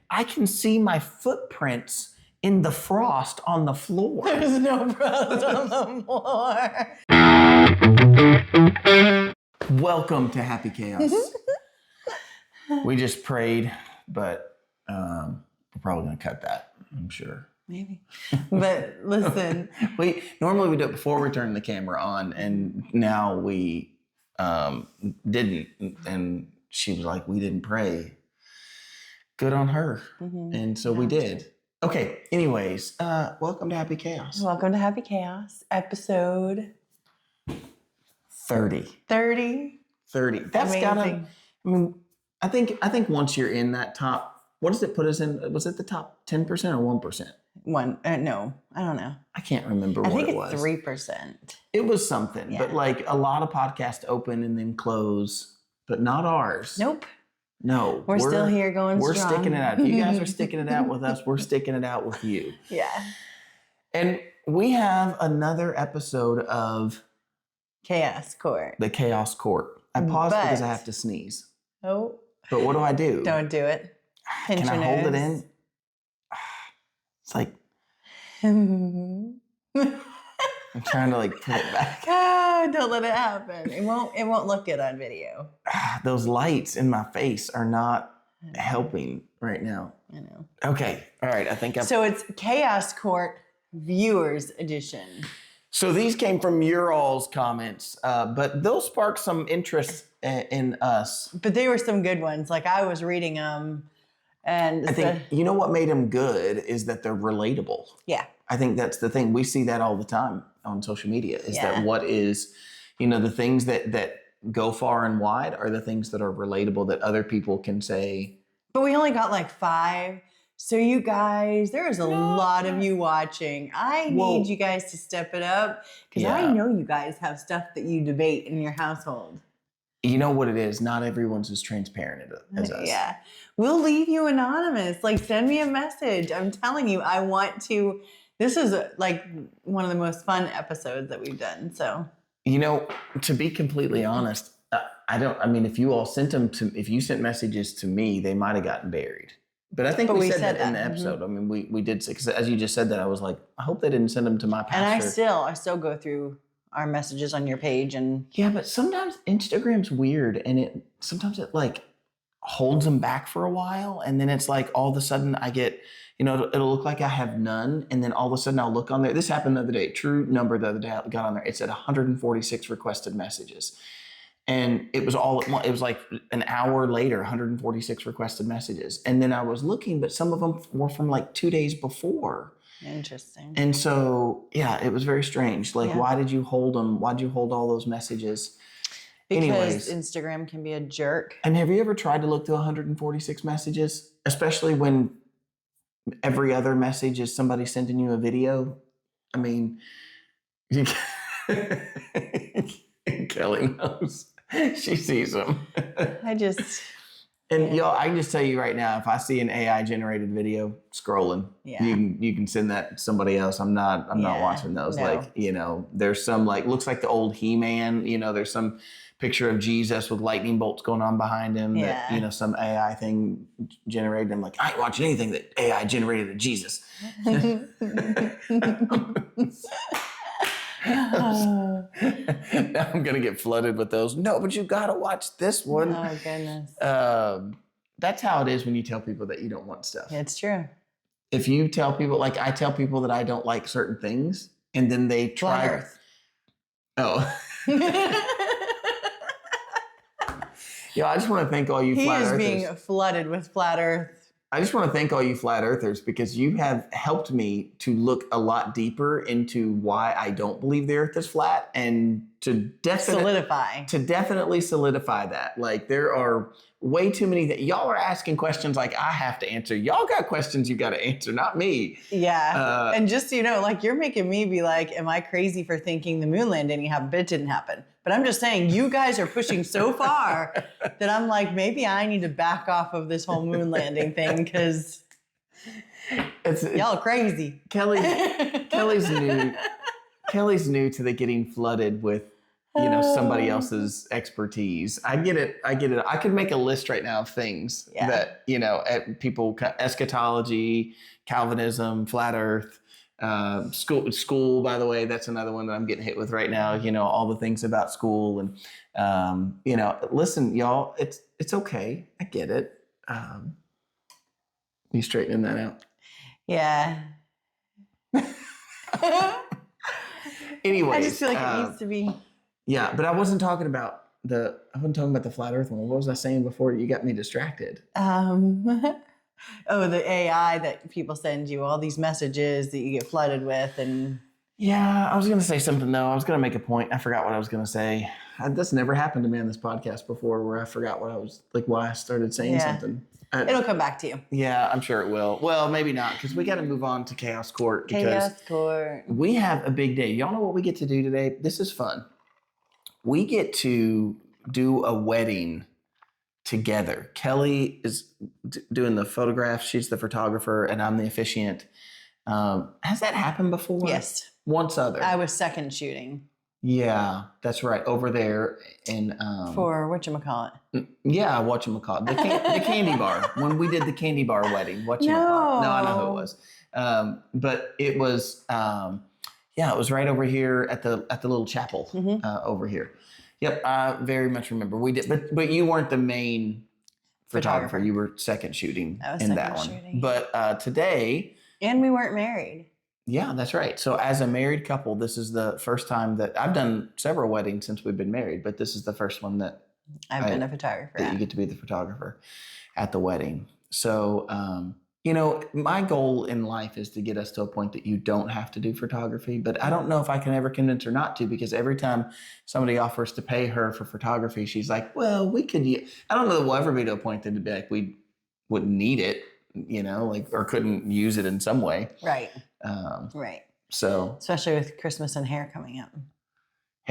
I can see my footprints in the frost on the floor. There's no frost on the floor. Welcome to Happy Chaos. We just prayed, but we're probably going to cut that, I'm sure. Maybe. But listen. Normally we do it before we turn the camera on, and now we didn't. And she was like, we didn't pray. Good on her. Mm-hmm. And so we did. Okay, anyways, welcome to Happy Chaos. Welcome to Happy Chaos, episode 30. 30. That's gotta, I mean, I think once you're in that top, what does it put us in? Was it the top 10% or 1%? No, I don't know. I can't remember what it was. I think it's 3%. It was something, yeah. But like a lot of podcasts open and then close, but not ours. Nope. No. We're still here going strong. We're sticking it out. If you guys are sticking it out with us, we're sticking it out with you. Yeah. And we have another episode of Chaos Court. The Chaos Court. I paused because I have to sneeze. Oh. But what do I do? Don't do it. Pinch Can I your hold nose. it in? It's like I'm trying to like put it back. Don't let it happen. It won't look good on video. Those lights in my face are not helping right now. I know. Okay. All right. I think So it's Chaos Court Viewers Edition. So these came from your all's comments, but they'll spark some interest in us. But they were some good ones. Like I was reading them. And I think, you know what made them good is that they're relatable. Yeah. I think that's the thing. We see that all the time on social media is that what is, the things that go far and wide are the things that are relatable that other people can say. But we only got like 5. So you guys, there is a lot of you watching. I need you guys to step it up because I know you guys have stuff that you debate in your household. You know what it is? Not everyone's as transparent as us. Yeah. We'll leave you anonymous. Like, send me a message. I'm telling you, I want to. This is like one of the most fun episodes that we've done. So, to be completely honest, if you all sent them to, if you sent messages to me, they might have gotten buried. But I think we said that in the episode. Mm-hmm. I mean, we did, because as you just said that, I was like, I hope they didn't send them to my pastor. And I still go through our messages on your page and but sometimes Instagram's weird and sometimes it like holds them back for a while, and then it's like all of a sudden I get, it'll look like I have none, and then all of a sudden I'll look on there. This happened the other day. True number the other day I got on there. It said 146 requested messages, and it was all at once. It was like an hour later, 146 requested messages, and then I was looking, but some of them were from like 2 days before. Interesting. And so, it was very strange. Like, why did you hold them? Why'd you hold all those messages? Because Instagram can be a jerk. And have you ever tried to look through 146 messages? Especially when every other message is somebody sending you a video? I mean, Kelly knows. She sees them. And y'all, I can just tell you right now, if I see an AI generated video scrolling, you can send that to somebody else. I'm not watching those. No. Like, there's some looks like the old He-Man, there's some picture of Jesus with lightning bolts going on behind him that, some AI thing generated. I'm like, I ain't watching anything that AI generated of Jesus. Now I'm gonna get flooded with those. No, but you gotta watch this one. Oh goodness. That's how it is when you tell people that you don't want stuff. It's true. If you tell people, like I tell people that I don't like certain things, and then they try. Flat Earth. Oh. I just want to thank all you flat earthers. He is being flooded with flat Earth. I just want to thank all you flat earthers because you have helped me to look a lot deeper into why I don't believe the earth is flat and to definitely solidify that. Like there are way too many that y'all are asking questions like I have to answer. Y'all got questions you got to answer, not me. Yeah. And just, like you're making me be like, am I crazy for thinking the moon landing happened? But it didn't happen. But I'm just saying you guys are pushing so far that I'm like, maybe I need to back off of this whole moon landing thing because y'all crazy. Kelly's new to the getting flooded with somebody else's expertise. I get it. I could make a list right now of things that, people, eschatology, Calvinism, flat earth, school, by the way, that's another one that I'm getting hit with right now. All the things about school and, listen, y'all, it's okay. I get it. You straightening that out? Yeah. Anyways, I just feel like it needs to be. Yeah, but I wasn't talking about the flat earth one. What was I saying before you got me distracted? The AI that people send you, all these messages that you get flooded with. And yeah, I was going to say something though. I was going to make a point. I forgot what I was going to say. That's never happened to me on this podcast before where I forgot what I was, like why I started saying something. It'll come back to you. Yeah, I'm sure it will. Well, maybe not, because we got to move on to Chaos Court. Chaos Court. We have a big day. Y'all know what we get to do today? This is fun. We get to do a wedding together. Kelly is doing the photographs. She's the photographer, and I'm the officiant. Has that happened before? Yes. Once other. I was second shooting. Yeah, that's right. Over there in for whatchamacallit. Yeah, whatchamacallit. The candy bar. When we did the candy bar wedding. Whatchamacallit. No, I know who it was. But it was it was right over here at the little chapel over here. Yep, I very much remember. We did, but you weren't the main photographer. You were second shooting in that one. But today, and we weren't married. Yeah, that's right. So as a married couple, this is the first time that I've done several weddings since we've been married, but this is the first one that I've been a photographer. That you get to be the photographer at the wedding. So, my goal in life is to get us to a point that you don't have to do photography, but I don't know if I can ever convince her not to, because every time somebody offers to pay her for photography, she's like, well, we could, I don't know that we'll ever be to a point that it'd be like we wouldn't need it, or couldn't use it in some way. Right. Right. So, especially with Christmas and hair coming up.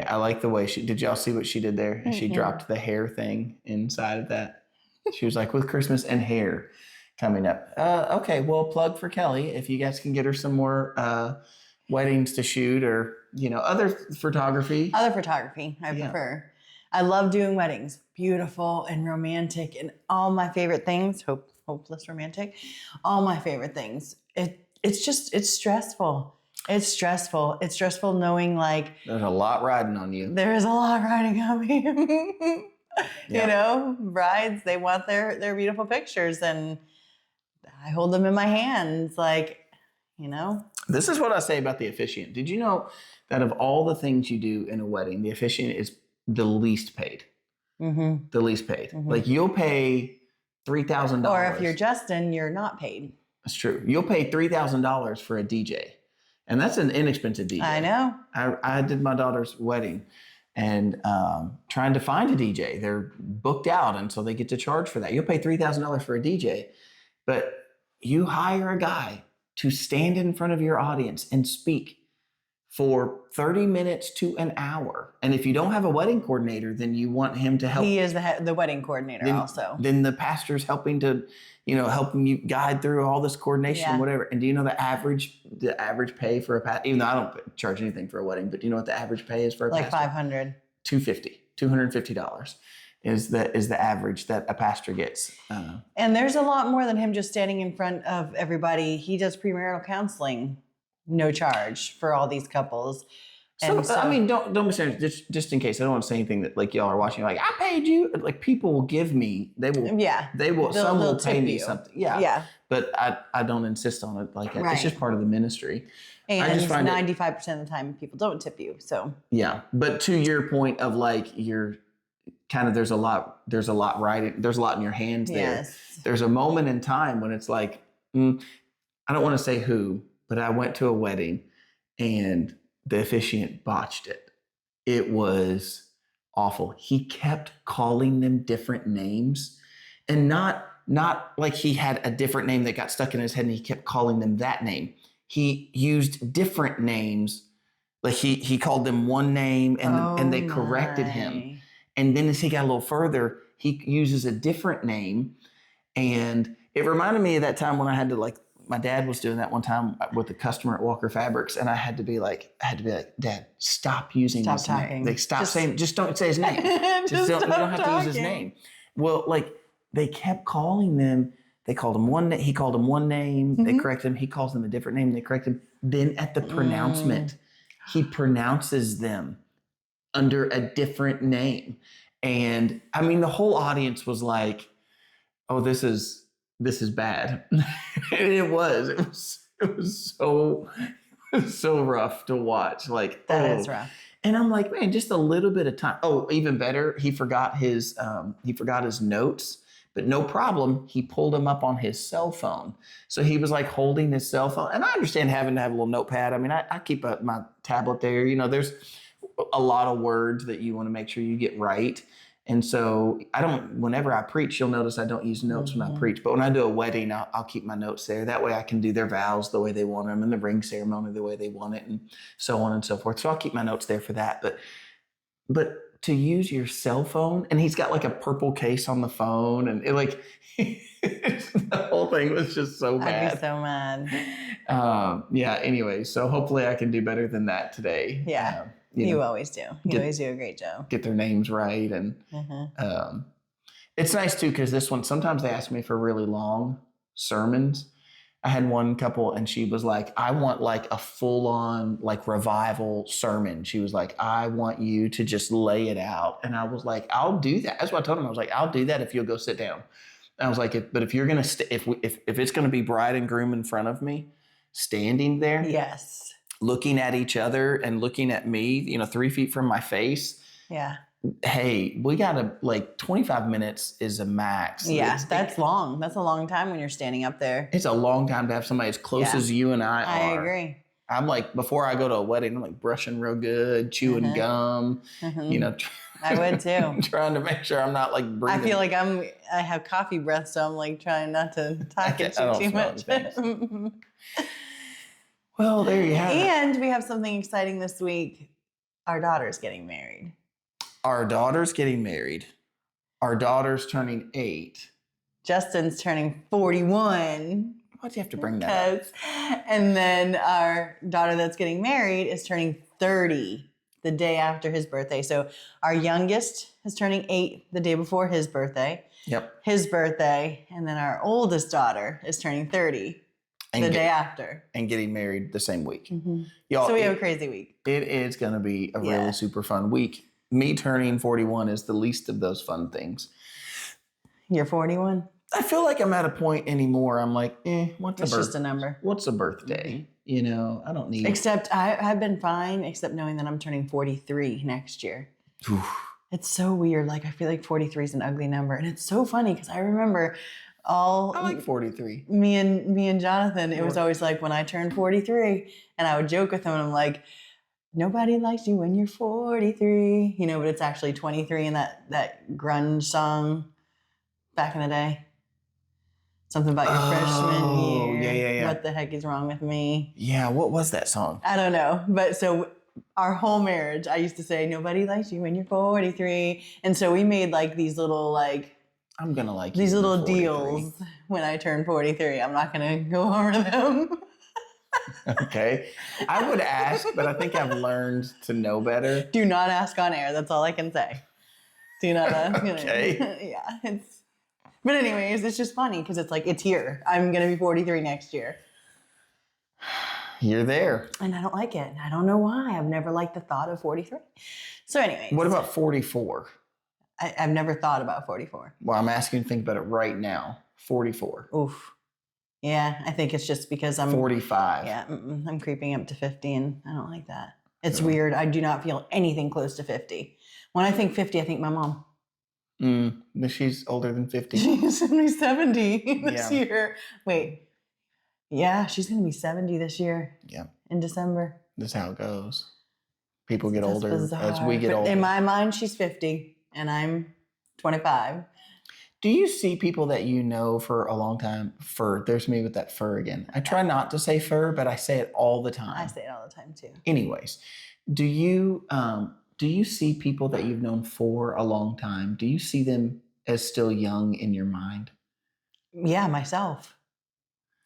I like the way did y'all see what she did there? Mm-hmm. She dropped the hair thing inside of that. She was like, with Christmas and hair coming up. Okay, well, plug for Kelly. If you guys can get her some more weddings to shoot, or, other photography. Other photography, I prefer. I love doing weddings. Beautiful and romantic and all my favorite things. Hopeless romantic. All my favorite things. It's stressful. It's stressful. It's stressful knowing there's a lot riding on you. There is a lot riding on me. Brides, they want their beautiful pictures, and I hold them in my hands. This is what I say about the officiant. Did you know that of all the things you do in a wedding, the officiant is the least paid? Mm-hmm. The least paid. Mm-hmm. You'll pay $3,000. Or if you're Justin, you're not paid. That's true. You'll pay $3,000 for a DJ. And that's an inexpensive DJ. I know. I did my daughter's wedding, and trying to find a DJ. They're booked out, and so they get to charge for that. You'll pay $3,000 for a DJ, but you hire a guy to stand in front of your audience and speak for 30 minutes to an hour. And if you don't have a wedding coordinator, then you want him to help. He is the wedding coordinator also. Then the pastor's helping to, helping you guide through all this coordination and whatever. And do you know the average pay for a pastor? Even though I don't charge anything for a wedding, but do you know what the average pay is for a pastor? $500. $250 is the average that a pastor gets. And there's a lot more than him just standing in front of everybody. He does premarital counseling, no charge for all these couples. And so I mean, don't misunderstand. Just in case, I don't want to say anything that youall are watching. I paid you. People will give me. They will. Yeah. They will. Some will pay me something. Yeah. Yeah. But I don't insist on it like that. Right. It's just part of the ministry. And I just find 95% of the time people don't tip you. So. Yeah, but to your point of you're kind of there's a lot riding. There's a lot in your hands there. Yes. There's a moment in time when it's I don't want to say who, but I went to a wedding and the officiant botched it. It was awful. He kept calling them different names, and not like he had a different name that got stuck in his head and he kept calling them that name. He used different names. He called them one name and they corrected him. And then as he got a little further, he uses a different name. And it reminded me of that time when I had to my dad was doing that one time with a customer at Walker Fabrics, and I had to be like, Dad, stop using Stop his name. talking. Like, stop saying, just don't say his name. Just You don't have stop to use his talking. name. Well, like they kept calling them. They called him one. He called him one name. They correct him. He calls them a different name. They correct him. Then at the pronouncement, he pronounces them under a different name. And I mean, the whole audience was like, "Oh, this is bad." And it was so rough to watch. Like That is rough. And I'm like, man, just a little bit of time. Oh, even better, he forgot his notes, but no problem. He pulled them up on his cell phone. So he was like holding his cell phone. And I understand having to have a little notepad. I mean, I keep my tablet there. You know, there's a lot of words that you want to make sure you get right. And so whenever I preach, you'll notice I don't use notes when I preach. But when I do a wedding, I'll keep my notes there. That way I can do their vows the way they want them and the ring ceremony the way they want it and so on and so forth. So I'll keep my notes there for that. But to use your cell phone, and he's got like a purple case on the phone, and the whole thing was just so bad. I'd be so mad. Yeah, anyway, so hopefully I can do better than that today. Yeah. You always do. You always do a great job. Get their names right. And it's nice too, because this one, sometimes they ask me for really long sermons. I had one couple and she was like, I want like a full on like revival sermon. She was like, I want you to just lay it out. And I was like, I'll do that. That's what I told him. I was like, I'll do that if you'll go sit down. And I was like, but if you're going to, if it's going to be bride and groom in front of me, standing there. Yes. Looking at each other and looking at me, 3 feet from my face. Yeah. Hey, we got to like 25 minutes is a max. Yeah, that's long. That's a long time when you're standing up there. It's a long time to have somebody as close as you and I are. I agree. I'm like, before I go to a wedding, I'm like brushing real good, chewing gum, I would too. Trying to make sure I'm not like breathing. I feel like I have coffee breath, so I'm like trying not to talk too much. Well, there you have it. And we have something exciting this week. Our daughter's getting married. Our daughter's getting married. Our daughter's turning 8. Justin's turning 41. Why'd you have to bring that up? And then our daughter that's getting married is turning 30 the day after his birthday. So our youngest is turning 8 the day before his birthday. Yep. His birthday. And then our oldest daughter is turning 30 the day after. And getting married the same week. Y'all, so we have a crazy week. It is going to be a really super fun week. Me turning 41 is the least of those fun things. You're 41? I feel like I'm at a point anymore. I'm like, what's a birthday? It's just a number. What's a birthday? I don't need Except I've been fine, except knowing that I'm turning 43 next year. It's so weird. Like, I feel like 43 is an ugly number. And it's so funny because I remember I like 43. Me and Jonathan, it was always like when I turned 43 and I would joke with him and I'm like, nobody likes you when you're 43, but it's actually 23 in that grunge song back in the day. Something about your freshman year. Yeah. What the heck is wrong with me? Yeah, what was that song? I don't know. But so our whole marriage, I used to say, nobody likes you when you're 43. And so we made like these little like, I'm going to like these little deals when I turn 43. I'm not going to go over them. Okay. I would ask, but I think I've learned to know better. Do not ask on air. That's all I can say. Do not ask. Okay. Yeah. But anyways, it's just funny because it's like, it's here. I'm going to be 43 next year. You're there. And I don't like it. I don't know why. I've never liked the thought of 43. So anyways. What about 44? I've never thought about 44. Well, I'm asking you to think about it right now. 44. Oof. Yeah, I think it's just because I'm 45. Yeah, I'm creeping up to 50 and I don't like that. It's weird. I do not feel anything close to 50. When I think 50, I think my mom. She's older than 50. She's going to be 70 this year. Wait. Yeah, she's going to be 70 this year. Yeah. In December. That's how it goes. People get older as we get older. In my mind, she's 50 and I'm 25. Do you see people that you know for a long time? There's me with that fur again. I try not to say fur, but I say it all the time. I say it all the time too. Anyways, do you see people that you've known for a long time? Do you see them as still young in your mind? Yeah, myself.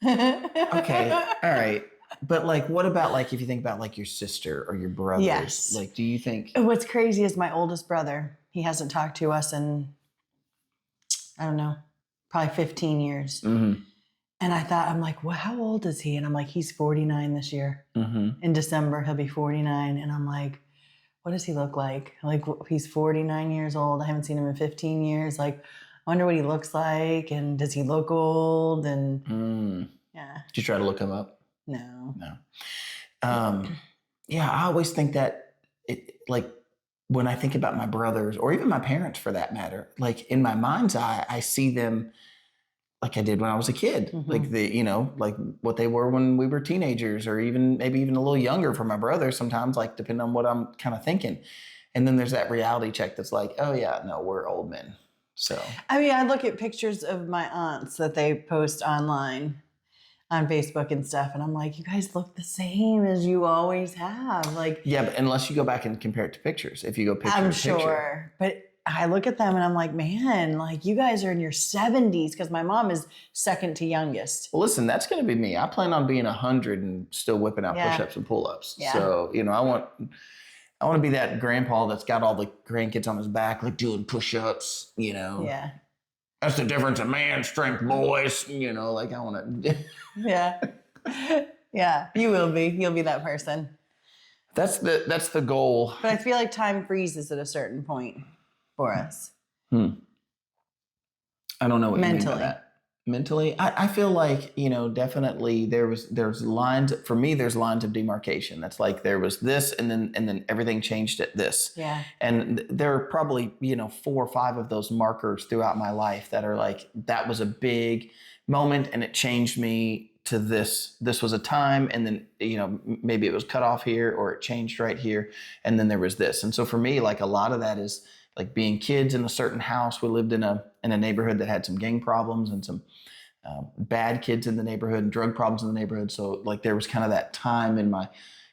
Okay, all right. But like, what about like if you think about like your sister or your brothers? Yes. Like, do you think? What's crazy is my oldest brother. He hasn't talked to us in, I don't know, probably 15 years. Mm-hmm, And I thought, I'm like, well, how old is he? And I'm like, he's 49 this year. mm-hmm. In December, he'll be 49. And I'm like, what does he look like? Like, he's 49 years old. I haven't seen him in 15 years. Like, I wonder what he looks like. And does he look old? And yeah, Did you try to look him up? no. No. Yeah, I always think that like when I think about my brothers or even my parents for that matter, like in my mind's eye, I see them like I did when I was a kid, like like what they were when we were teenagers, or even maybe even a little younger for my brother sometimes, like depending on what I'm kind of thinking. And then there's that reality check that's like, oh yeah, no, we're old men. So I mean, I look at pictures of my aunts that they post online on Facebook and stuff, and I'm like, you guys look the same as you always have. Like, yeah, but unless you go back and compare it to pictures, if you go picture I'm to picture, sure, but I look at them and I'm like, man, like you guys are in your 70s because my mom is second to youngest. well, listen, that's going to be me. I plan on being 100 and still whipping out Yeah. push-ups and pull-ups. Yeah. So, I want to be that grandpa that's got all the grandkids on his back, like doing push-ups, Yeah. That's the difference in man strength, boys. Like I want to. Yeah. Yeah. You will be. You'll be that person. That's the goal. But I feel like time freezes at a certain point for us. I don't know what Mentally. you mean by that. Mentally, I feel like definitely there's lines for me. There's lines of demarcation. That's like there was this, and then everything changed at this. Yeah. And there are probably 4 or 5 of those markers throughout my life that are like that was a big moment, and it changed me to this. This was a time, and then maybe it was cut off here, or it changed right here, and then there was this. And so for me, like a lot of that is like being kids in a certain house. We lived in a neighborhood that had some gang problems and some bad kids in the neighborhood and drug problems in the neighborhood. So like there was kind of that time in my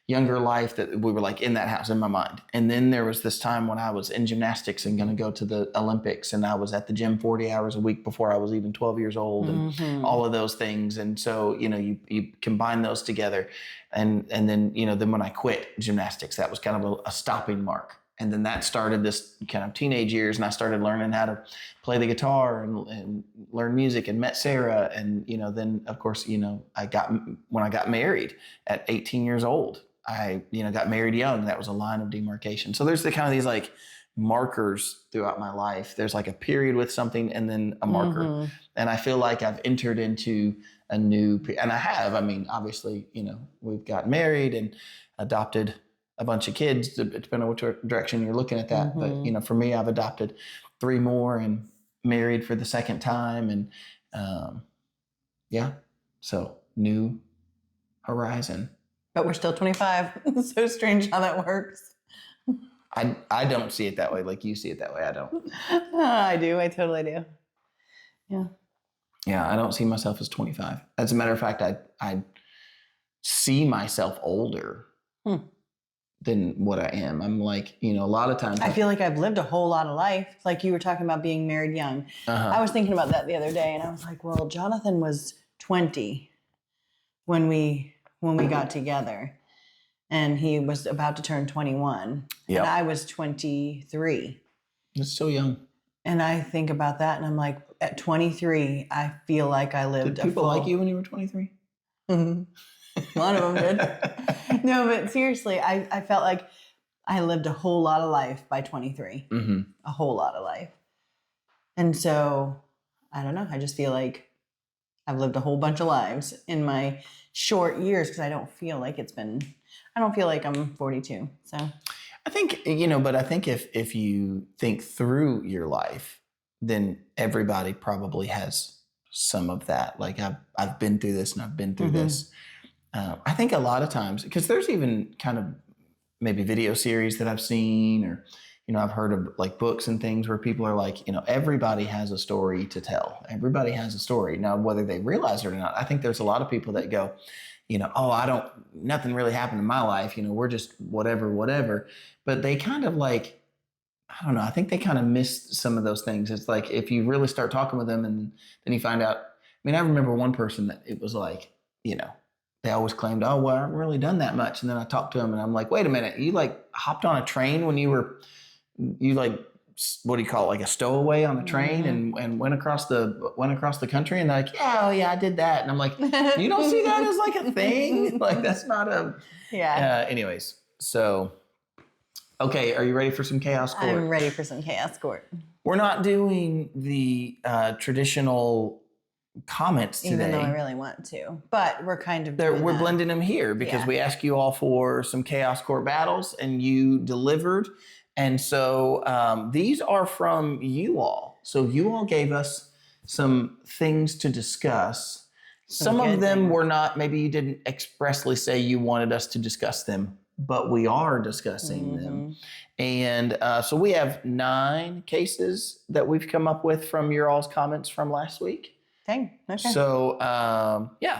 younger life that we were like in that house in my mind. And then there was this time when I was in gymnastics and going to go to the Olympics, and I was at the gym 40 hours a week before I was even 12 years old, and all of those things. And so, you combine those together, and then, then when I quit gymnastics, that was kind of a stopping mark. And then that started this kind of teenage years, and I started learning how to play the guitar and learn music, and met Sarah. And, then of course, when I got married at 18 years old, I, got married young. That was a line of demarcation. So there's the kind of these like markers throughout my life. There's like a period with something and then a marker. And I feel like I've entered into a new, and I have, I mean, obviously, we've got married and adopted a bunch of kids, depending on which direction you're looking at that. But, for me, I've adopted 3 more and married for the second time. And so new horizon. But we're still 25. It's so strange how that works. I don't see it that way like you see it that way. I don't. I do. I totally do. Yeah. Yeah, I don't see myself as 25. As a matter of fact, I see myself older than what I am. I'm like, a lot of times. I feel like I've lived a whole lot of life. Like you were talking about being married young. I was thinking about that the other day, and I was like, well, Jonathan was 20 when we got together, and he was about to turn 21. Yep. And I was 23. It's still young. And I think about that, and I'm like, at 23, I feel like I lived Did people like you when you were 23? One of them did. No, but seriously, I felt like I lived a whole lot of life by 23. A whole lot of life. And so, I don't know. I just feel like I've lived a whole bunch of lives in my short years, because I don't feel like I'm 42. So I think, but I think if you think through your life, then everybody probably has some of that. Like I've been through this and I've been through this. I think a lot of times, because there's even kind of maybe video series that I've seen, or, I've heard of like books and things where people are like, everybody has a story to tell. Everybody has a story. Now, whether they realize it or not, I think there's a lot of people that go, oh, nothing really happened in my life. We're just whatever. But they kind of like, I don't know. I think they kind of miss some of those things. It's like if you really start talking with them, and then you find out mean, I remember one person that it was like, they always claimed, oh, well, I haven't really done that much. And then I talked to him and I'm like, wait a minute, you like hopped on a train when you like, what do you call it? Like a stowaway on a train and went across the country. And they're like, yeah, oh yeah, I did that. And I'm like, you don't see that as like a thing? Like that's not a, anyways. So, okay. Are you ready for some chaos court? I'm ready for some chaos court. We're not doing the traditional comments today. Even though I really want to, but we're kind of we're blending them here because we asked you all for some chaos court battles and you delivered. And so these are from you all. So you all gave us some things to discuss. Some of them were not, maybe you didn't expressly say you wanted us to discuss them, but we are discussing them. And so we have 9 cases that we've come up with from your all's comments from last week. Dang, okay. So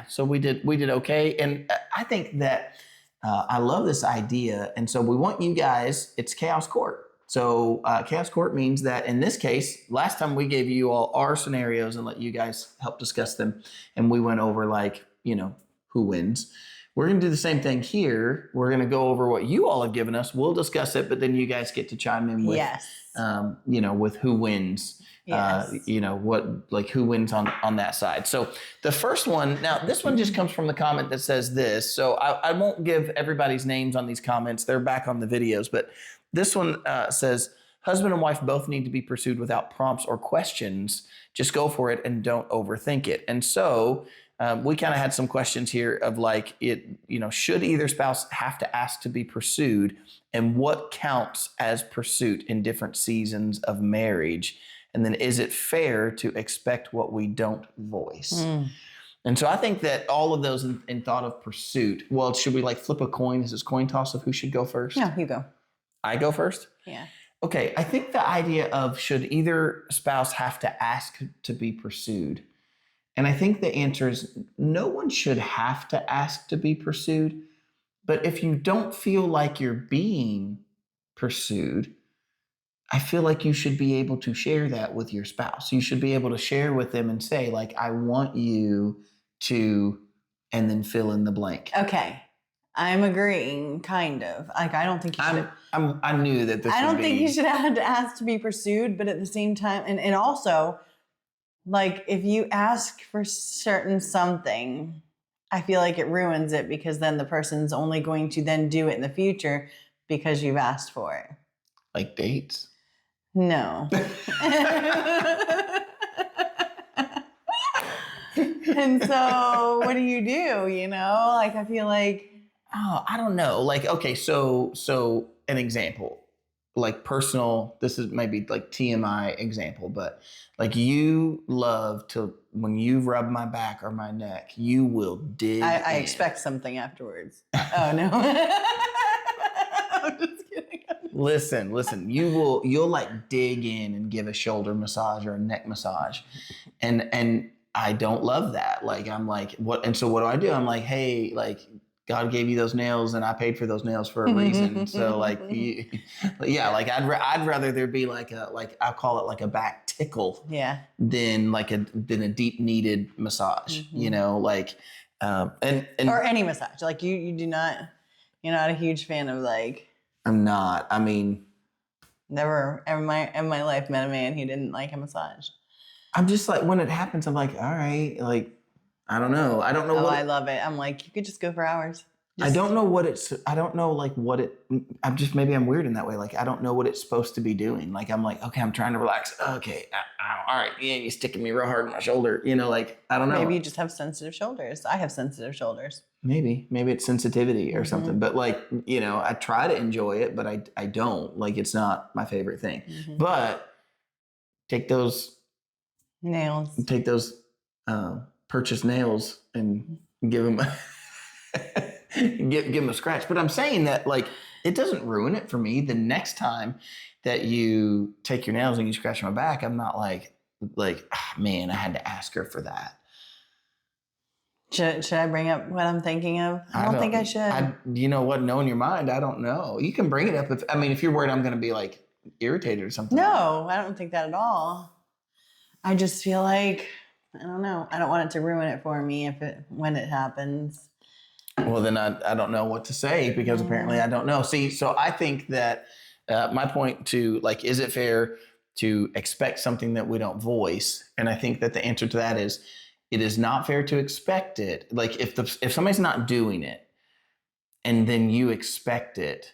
so we did okay. And I think that I love this idea. And so we want you guys, it's chaos court. So chaos court means that in this case, last time we gave you all our scenarios and let you guys help discuss them. And we went over like, who wins. We're going to do the same thing here. We're going to go over what you all have given us. We'll discuss it, but then you guys get to chime in with, with who wins. Yes. Who wins on that side. So the first one, now this one just comes from the comment that says this. So I won't give everybody's names on these comments. They're back on the videos, but this one says, husband and wife both need to be pursued without prompts or questions. Just go for it and don't overthink it. And so we kind of had some questions here of like, should either spouse have to ask to be pursued, and what counts as pursuit in different seasons of marriage? And then is it fair to expect what we don't voice? And so I think that all of those in thought of pursuit, well, should we like flip a coin? Is this coin toss of who should go first? No, you go. I go first? Yeah. Okay, I think the idea of should either spouse have to ask to be pursued? And I think the answer is no one should have to ask to be pursued. But if you don't feel like you're being pursued, I feel like you should be able to share that with your spouse. You should be able to share with them and say, like, I want you to, and then fill in the blank. Okay. I'm agreeing, kind of. Like, I don't think you should. I knew that this I would don't be. think you should have to ask to be pursued, but at the same time, and also, like, if you ask for certain something, I feel like it ruins it because then the person's only going to then do it in the future because you've asked for it. Like dates? No. And so what do? Like, I feel like, I don't know. Like, okay, so an example, like personal, this is maybe like TMI example, but like you love to, when you rub my back or my neck, you will dig I in. expect something afterwards. Oh, no. I'm just kidding. Listen, you'll like dig in and give a shoulder massage or a neck massage. And I don't love that. Like, I'm like, what? And so what do? I'm like, hey, like, God gave you those nails and I paid for those nails for a reason. So like, like I'd rather there be like I'll call it like a back tickle than a deep needed massage, like, and or any massage. Like you're not a huge fan of like. I'm not, I mean. Never in my life met a man who didn't like a massage. I'm just like, when it happens, I'm like, all right, like, I don't know. I don't know I love it. I'm like, you could just go for hours. I don't know maybe I'm weird in that way. Like, I don't know what it's supposed to be doing. Like, I'm like, okay, I'm trying to relax. Okay. All right. Yeah. You're sticking me real hard in my shoulder. Like, I don't know. Maybe you just have sensitive shoulders. I have sensitive shoulders. Maybe it's sensitivity or something, but like, I try to enjoy it, but I don't. Like, it's not my favorite thing, but take those nails, purchase nails and give them give them a scratch. But I'm saying that, like, it doesn't ruin it for me. The next time that you take your nails and you scratch my back, I'm not like, man, I had to ask her for that. Should I bring up what I'm thinking of? I don't think I should. You know what? Knowing your mind, I don't know. You can bring it up if you're worried I'm going to be like irritated or something. No, I don't think that at all. I just feel like I don't know. I don't want it to ruin it for me when it happens. Well, then I don't know what to say because apparently I don't know. See, so I think that my point to like, is it fair to expect something that we don't voice? And I think that the answer to that is, it is not fair to expect it. Like if somebody's not doing it, and then you expect it,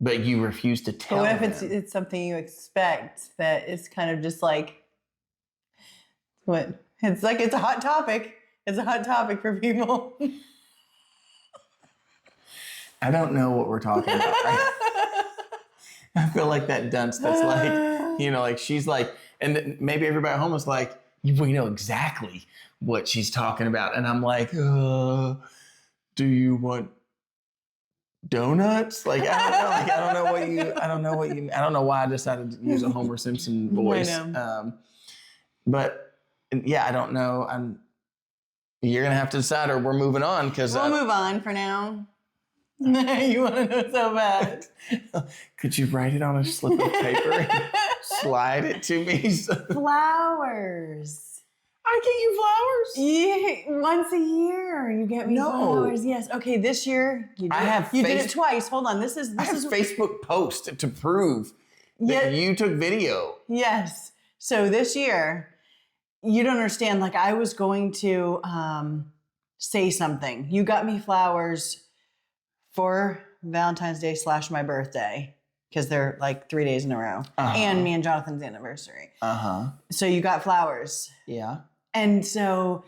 but you refuse to tell But what them. if it's something you expect that is kind of just like what? It's like it's a hot topic. It's a hot topic for people. I don't know what we're talking about. I feel like that dunce that's like, like she's like, and maybe everybody at home is like, we know exactly what she's talking about. And I'm like, do you want donuts? Like, I don't know. Like, I don't know why I decided to use a Homer Simpson voice. I know. But yeah, I don't know. You're going to have to decide or we're moving on because we'll move on for now. You want to know so bad. Could you write it on a slip of paper and slide it to me? Flowers. I get you flowers? Yeah, once a year you get me flowers. Yes. Okay, this year you did. You did it twice. Hold on. This is Facebook post to prove that you took video. Yes. So this year, you don't understand. Like I was going to say something. You got me flowers for Valentine's Day / my birthday because they're like 3 days in a row, and me and Jonathan's anniversary. So you got flowers. Yeah. And so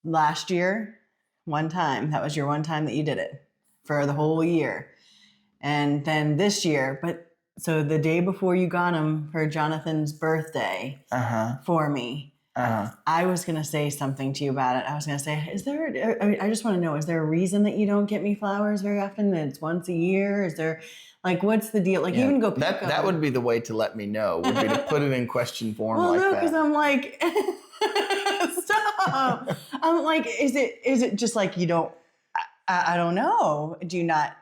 last year, that was your one time that you did it for the whole year. And then this year, so the day before you got them for Jonathan's birthday for me, I was going to say something to you about it. I was going to say, I just want to know, is there a reason that you don't get me flowers very often? That it's once a year? Is there, like, what's the deal? Like, even go pick them. That would be the way to let me know, would be to put it in question form well, like no, that. because I'm like, stop. I'm like, is it just like you don't, I don't know. Do you not,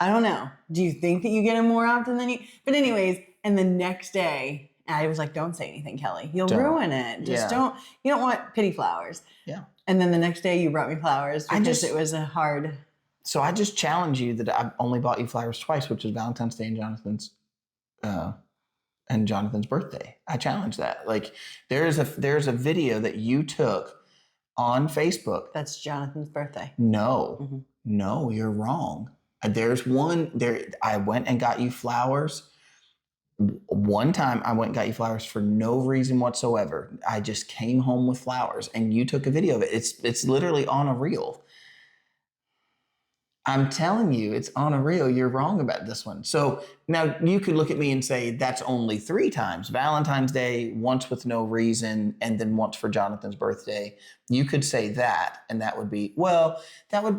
I don't know. Do you think that you get them more often than you, but anyways, and the next day, I was like, don't say anything, Kelly. You'll ruin it. Just don't, you don't want pity flowers. Yeah. And then the next day you brought me flowers because it was a hard. So I just challenge you that I've only bought you flowers twice, which is Valentine's Day and Jonathan's birthday. I challenge that. Like there's a video that you took on Facebook. That's Jonathan's birthday. No, no, you're wrong. There's one there. I went and got you flowers. One time I went and got you flowers for no reason whatsoever. I just came home with flowers and you took a video of it. It's literally on a reel. I'm telling you, it's on a reel. You're wrong about this one. So now you could look at me and say, that's only 3 times. Valentine's Day, once with no reason, and then once for Jonathan's birthday. You could say that, and that would be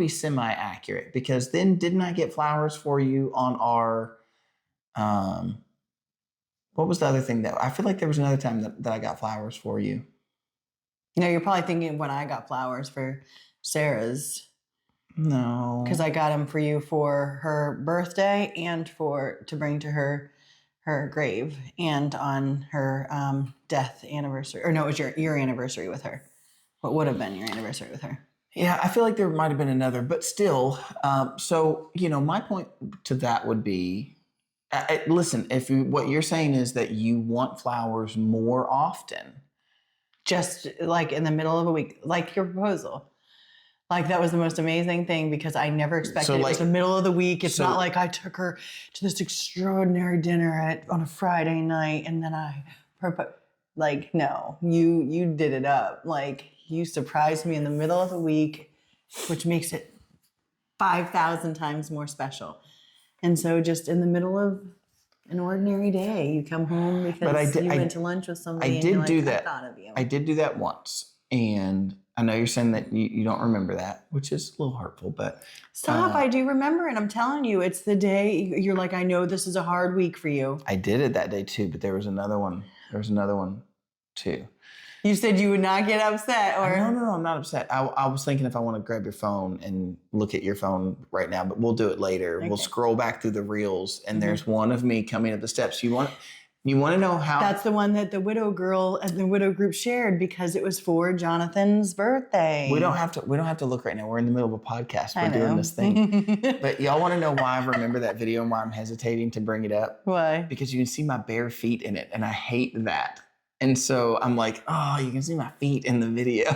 semi-accurate because then didn't I get flowers for you on our, what was the other thing I feel like there was another time that I got flowers for you. No, you're probably thinking when I got flowers for Sarah's. No. Because I got them for you for her birthday and to bring to her grave and on her death anniversary. Or no, it was your anniversary with her. What would have been your anniversary with her? Yeah, I feel like there might have been another, but still. So, my point to that would be, listen, what you're saying is that you want flowers more often. Just like in the middle of a week, like your proposal. Like that was the most amazing thing because I never expected it was the middle of the week. It's not like I took her to this extraordinary dinner on a Friday night and then no, you did it up. Like you surprised me in the middle of the week, which makes it 5,000 times more special. And so just in the middle of an ordinary day, you come home because you went to lunch with somebody. I thought of you. I did do that once. And I know you're saying that you don't remember that, which is a little hurtful, but... Stop, I do remember it. I'm telling you, it's the day you're like, I know this is a hard week for you. I did it that day too, but there was another one. There was another one too. You said you would not get upset or... No, I'm not upset. I was thinking if I want to grab your phone and look at your phone right now, but we'll do it later. Okay. We'll scroll back through the reels and there's one of me coming up the steps. You want to know how? That's the one that the widow girl and the widow group shared because it was for Jonathan's birthday. We don't have to look right now. We're in the middle of a podcast. I We're doing know. this thing. But y'all want to know why I remember that video and why I'm hesitating to bring it up? Why? Because you can see my bare feet in it, and I hate that. And so I'm like, oh, you can see my feet in the video.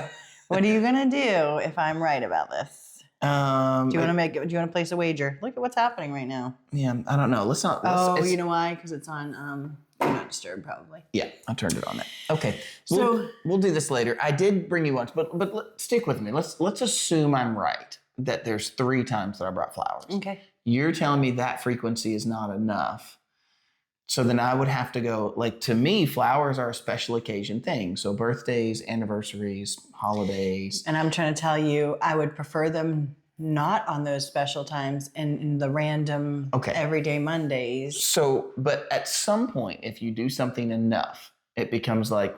What are you gonna do if I'm right about this? Do you want to place a wager? Look at what's happening right now. Yeah, I don't know. Let's not. You know why? Because it's on Do Not Disturb, probably. Yeah, I turned it on there. Okay, So we'll do this later. I did bring you once, but stick with me. Let's assume I'm right that there's 3 times that I brought flowers. okay. You're telling me that frequency is not enough. So then I would have to go, like, to me, flowers are a special occasion thing. So birthdays, anniversaries, holidays. And I'm trying to tell you, I would prefer them not on those special times and in the random everyday Mondays. So, but at some point, if you do something enough, it becomes like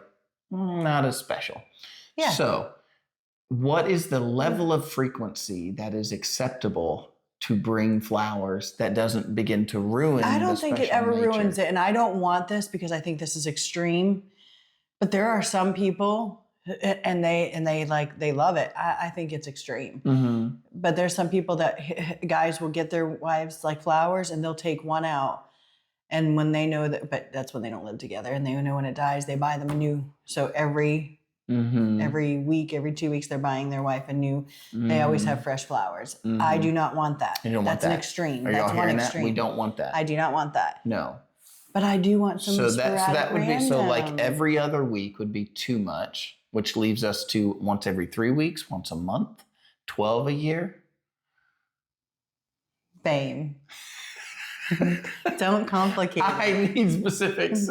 not as special. Yeah. So what is the level of frequency that is acceptable to bring flowers that doesn't begin to ruin? I don't think it ever ruins it. it. And I don't want this because I think this is extreme. But there are some people and they love it. I think it's extreme. Mm-hmm. But there's some people that guys will get their wives like flowers and they'll take one out. And when they know that, but that's when they don't live together and they know when it dies, they buy them a new. So every week, every 2 weeks, they're buying their wife a new. They always have fresh flowers. I do not want that. You don't want That's that. an extreme. Are That's y'all one hearing extreme. that? We don't want that. I do not want that. No. But I do want some that would be like every other week would be too much, which leaves us to once every 3 weeks, once a month, 12 a year. Fame. Don't complicate it. I need specifics.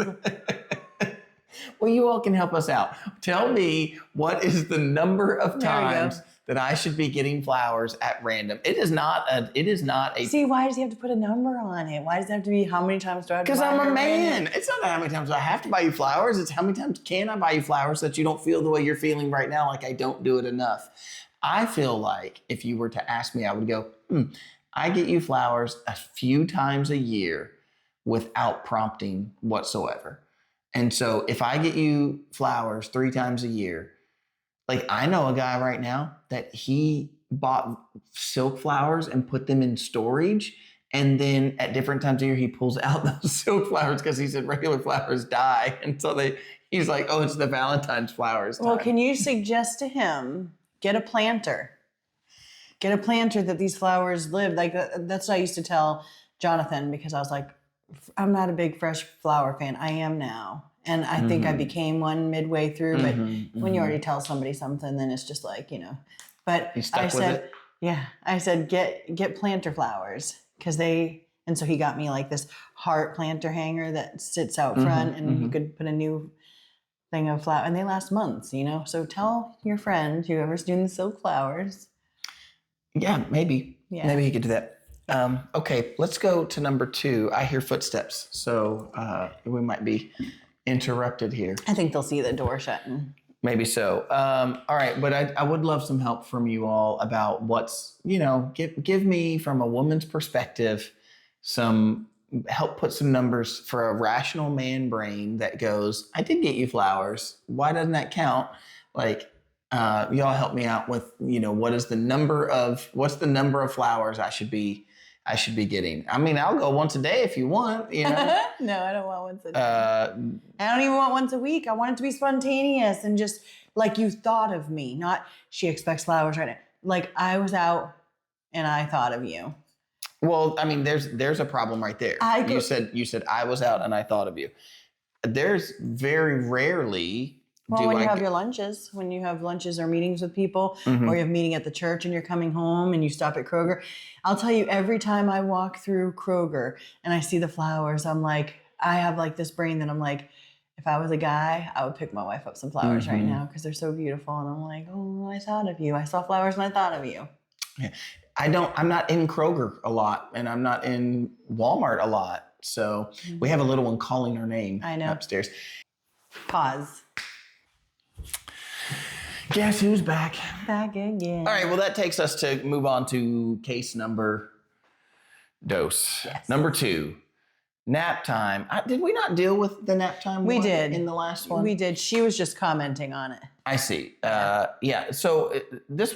Well, you all can help us out. Tell me, what is the number of times that I should be getting flowers at random? It is not a. See, why does he have to put a number on it? Why does it have to be how many times do I have to buy Because I'm a her man. random? It's not how many times do I have to buy you flowers. It's how many times can I buy you flowers so that you don't feel the way you're feeling right now, like I don't do it enough. I feel like if you were to ask me, I would go, I get you flowers a few times a year without prompting whatsoever. And so if I get you flowers 3 times a year, like I know a guy right now that he bought silk flowers and put them in storage. And then at different times of year, he pulls out those silk flowers because he said regular flowers die. And so he's like, oh, it's the Valentine's flowers time. Well, can you suggest to him, get a planter? Get a planter that these flowers live. Like that's what I used to tell Jonathan because I was like, I'm not a big fresh flower fan. I am now. And I think I became one midway through. But when you already tell somebody something, then it's just like, But I said, I said, get planter flowers. And so he got me like this heart planter hanger that sits out front and you could put a new thing of flower. And they last months, So tell your friend, whoever's doing the silk flowers. Yeah, maybe. Yeah. Maybe he could do that. Okay, let's go to number 2. I hear footsteps, so we might be interrupted here. I think they'll see the door shutting. Maybe so. All right, but I would love some help from you all about what's, give me from a woman's perspective some help put some numbers for a rational man brain that goes, I did get you flowers. Why doesn't that count? Like, y'all help me out with, what's the number of flowers I should be getting. I mean, I'll go once a day if you want, No, I don't want once a day. I don't even want once a week. I want it to be spontaneous and just like you thought of me, not she expects flowers right now. Like I was out and I thought of you. Well, I mean, there's a problem right there. You said I was out and I thought of you. There's very rarely. Well, when you have lunches or meetings with people, or you have a meeting at the church and you're coming home and you stop at Kroger, I'll tell you every time I walk through Kroger and I see the flowers, I'm like, I have like this brain that I'm like, if I was a guy, I would pick my wife up some flowers right now because they're so beautiful. And I'm like, oh, I thought of you. I saw flowers and I thought of you. Yeah. I'm not in Kroger a lot and I'm not in Walmart a lot. So we have a little one calling her name upstairs. Pause. Guess who's back? Back again. All right, well, that takes us to move on to case number dose. Yes. Number 2. Nap time. Did we not deal with the nap time We one did. in the last one? We did. She was just commenting on it. I see. Yeah. So this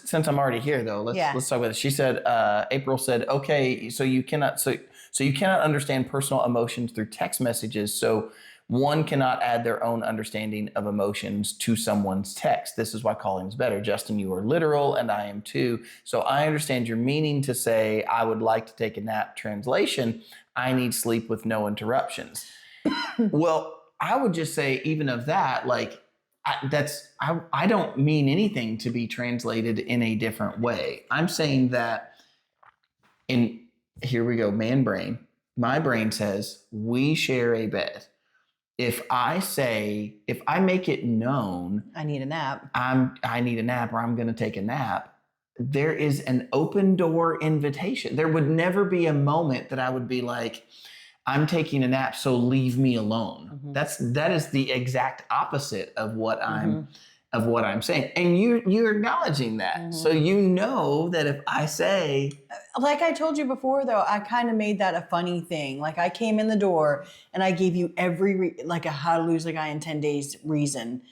since I'm already here though, let's talk about it. She said, April said, okay, so you cannot understand personal emotions through text messages. So one cannot add their own understanding of emotions to someone's text. This is why calling is better. Justin, you are literal and I am too. So I understand your meaning to say, I would like to take a nap. Translation, I need sleep with no interruptions. Well, I would just say even of that, like, I don't mean anything to be translated in a different way. I'm saying that here we go, man brain. My brain says we share a bed. If I make it known I need a nap. I need a nap or I'm going to take a nap, there is an open door invitation. There would never be a moment that I would be like, I'm taking a nap, so leave me alone. Mm-hmm. That is the exact opposite of what I'm saying. And you're acknowledging that. Mm-hmm. So you know that if I say, like I told you before though, I kind of made that a funny thing. Like I came in the door and I gave you every like a how to lose a guy in 10 days reason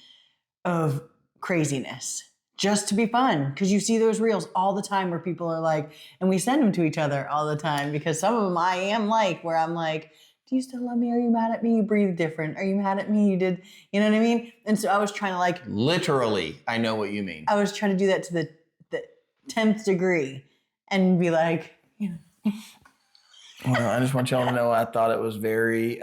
of craziness. Just to be fun, because you see those reels all the time where people are like, and we send them to each other all the time because some of them I am like, where I'm like, do you still love me? Are you mad at me? You breathe different. Are you mad at me? You did, you know what I mean? And so I was trying to like. Literally, I know what you mean. I was trying to do that to the 10th degree and be like, you know. Well, I just want y'all to know I thought it was very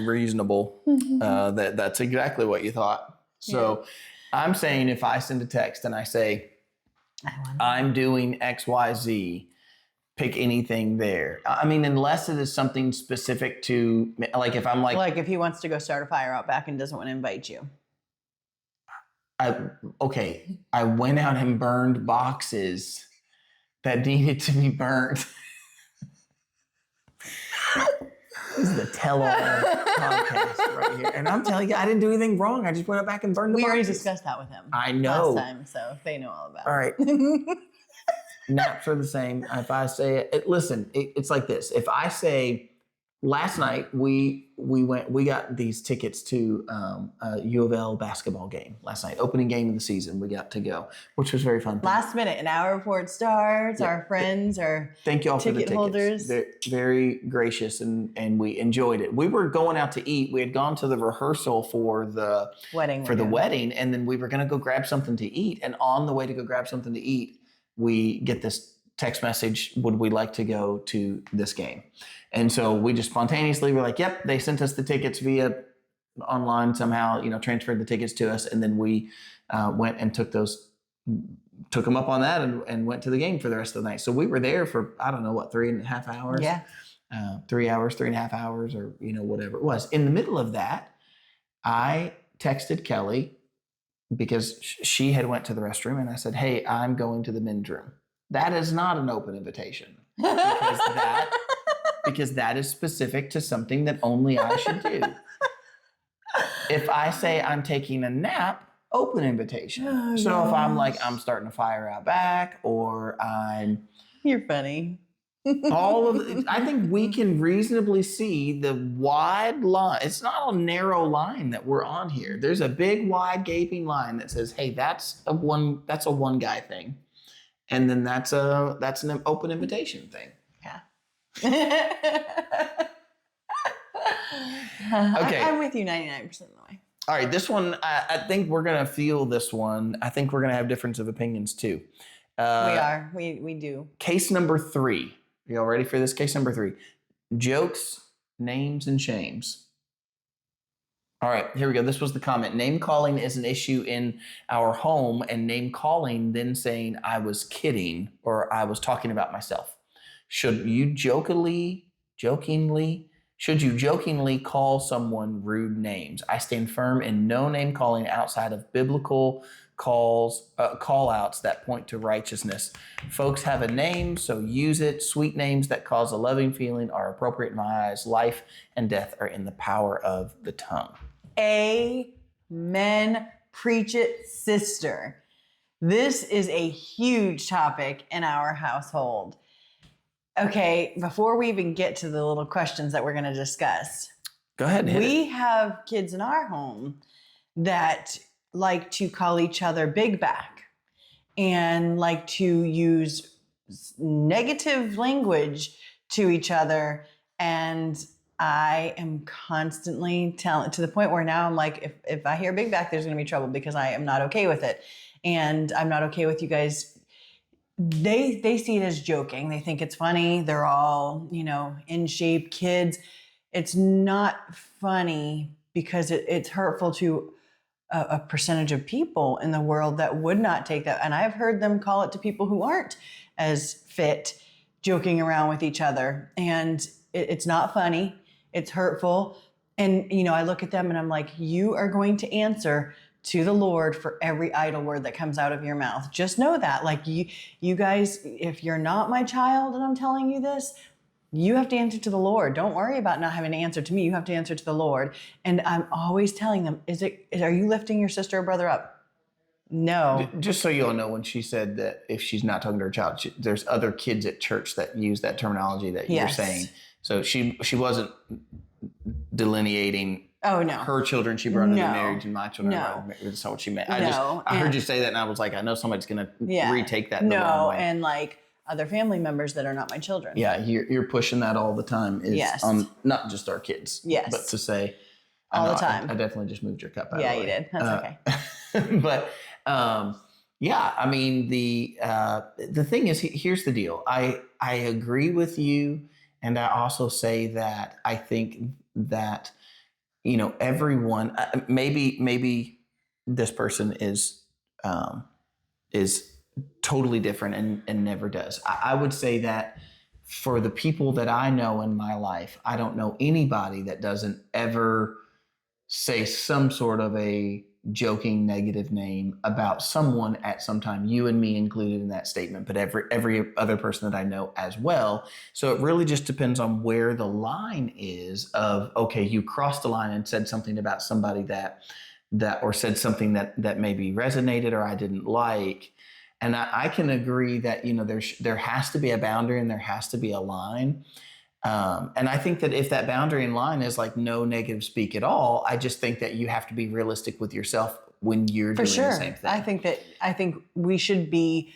reasonable. That's exactly what you thought. So. Yeah. I'm saying if I send a text and I say, I'm doing X, Y, Z, pick anything there. I mean, unless it is something specific to, like if I'm like. Like if he wants to go start a fire out back and doesn't want to invite you. I went out and burned boxes that needed to be burnt. This is the tell-all podcast right here. And I'm telling you, I didn't do anything wrong. I just went back and burned the boxes. We already discussed that with him. I know. Last time, so they know all about it. All right. Naps are the same. If I say it, listen, it's like this. If I say, last night we got these tickets to a U of L basketball game last night, opening game of the season. We got to go, which was very fun. Last minute, an hour before it starts. Yeah. Our friends are thank you all for the tickets. Holders. They're very gracious and we enjoyed it. We were going out to eat. We had gone to the rehearsal for the wedding, and then we were going to go grab something to eat. And on the way to go grab something to eat, we get this text message, would we like to go to this game? And so we just spontaneously were like, yep, they sent us the tickets via online somehow, transferred the tickets to us. And then we went and took them up on that and went to the game for the rest of the night. So we were there for, I don't know, 3.5 hours? Yeah. 3 hours, 3.5 hours, or, whatever it was. In the middle of that, I texted Kelly because she had went to the restroom and I said, hey, I'm going to the men's room. That is not an open invitation because that is specific to something that only I should do. If I say I'm taking a nap, open invitation. Oh, so gosh. If I'm like, I'm starting a fire out back or You're funny. I think we can reasonably see the wide line. It's not a narrow line that we're on here. There's a big, wide, gaping line that says, hey, that's a one guy thing. And then that's an open invitation thing. Yeah. Okay. I'm with you 99% of the way. All right. This one, I think we're going to feel this one. I think we're going to have difference of opinions too. We are. We do. Case number 3. Are y'all ready for this? Case number 3. Jokes, names, and shames. All right, here we go. This was the comment. Name calling is an issue in our home, and name calling then saying I was kidding or I was talking about myself. Should you jokingly call someone rude names? I stand firm in no name calling outside of biblical call outs that point to righteousness. Folks have a name, so use it. Sweet names that cause a loving feeling are appropriate in my eyes. Life and death are in the power of the tongue. Amen. Preach it, sister. This is a huge topic in our household. Okay, before we even get to the little questions that we're going to discuss, Go ahead and hit it. we have kids in our home that like to call each other big back and like to use negative language to each other. And I am constantly telling, to the point where now I'm like, if I hear big back, there's going to be trouble, because I am not okay with it. And I'm not okay with you guys. They see it as joking. They think it's funny. They're all, in shape kids. It's not funny because it's hurtful to a percentage of people in the world that would not take that. And I've heard them call it to people who aren't as fit, joking around with each other. And it's not funny. It's hurtful. And, I look at them and I'm like, you are going to answer to the Lord for every idle word that comes out of your mouth. Just know that. Like, you guys, if you're not my child and I'm telling you this, you have to answer to the Lord. Don't worry about not having to answer to me. You have to answer to the Lord. And I'm always telling them, are you lifting your sister or brother up? No. Just so you all know, when she said that if she's not talking to her child, there's other kids at church that use that terminology that you're saying. So she wasn't delineating her children she brought into marriage and my children. That's not what she meant. I heard you say that and I was like, I know somebody's going to retake that the wrong way. And like other family members that are not my children. Yeah, you're pushing that all the time. On not just our kids. Yes. But to say all the time. I definitely just moved your cup out of the way. Yeah, you did. That's okay. But I mean, the thing is, here's the deal. I agree with you, and I also say that I think that everyone, maybe this person is totally different and never does. I would say that for the people that I know in my life, I don't know anybody that doesn't ever say some sort of a joking negative name about someone at some time, you and me included in that statement, but every other person that I know as well. So it really just depends on where the line is of, okay, you crossed the line and said something about somebody that or said something that maybe resonated or I didn't like. And I can agree that, there has to be a boundary and there has to be a line. And I think that if that boundary and line is like no negative speak at all, I just think that you have to be realistic with yourself when you're doing the same thing. I think we should be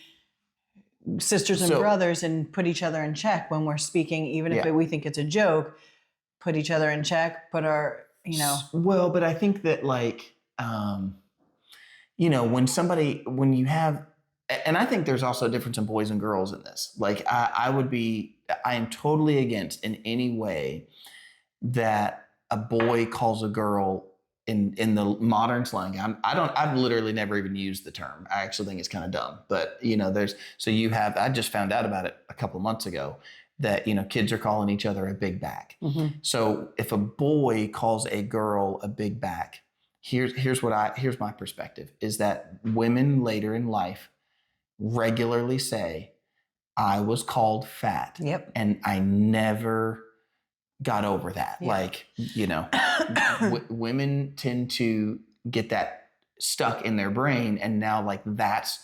sisters and brothers and put each other in check when we're speaking, even if we think it's a joke. Put each other in check. Put our, Well, but I think that when you have, and I think there's also a difference in boys and girls in this. Like I am totally against in any way that a boy calls a girl in the modern slang. I've literally never even used the term. I actually think it's kind of dumb, but I just found out about it a couple of months ago that, kids are calling each other a big back. Mm-hmm. So if a boy calls a girl a big back, here's my perspective is that women later in life regularly say, I was called fat. Yep. And I never got over that. Yep. Women tend to get that stuck in their brain and now that's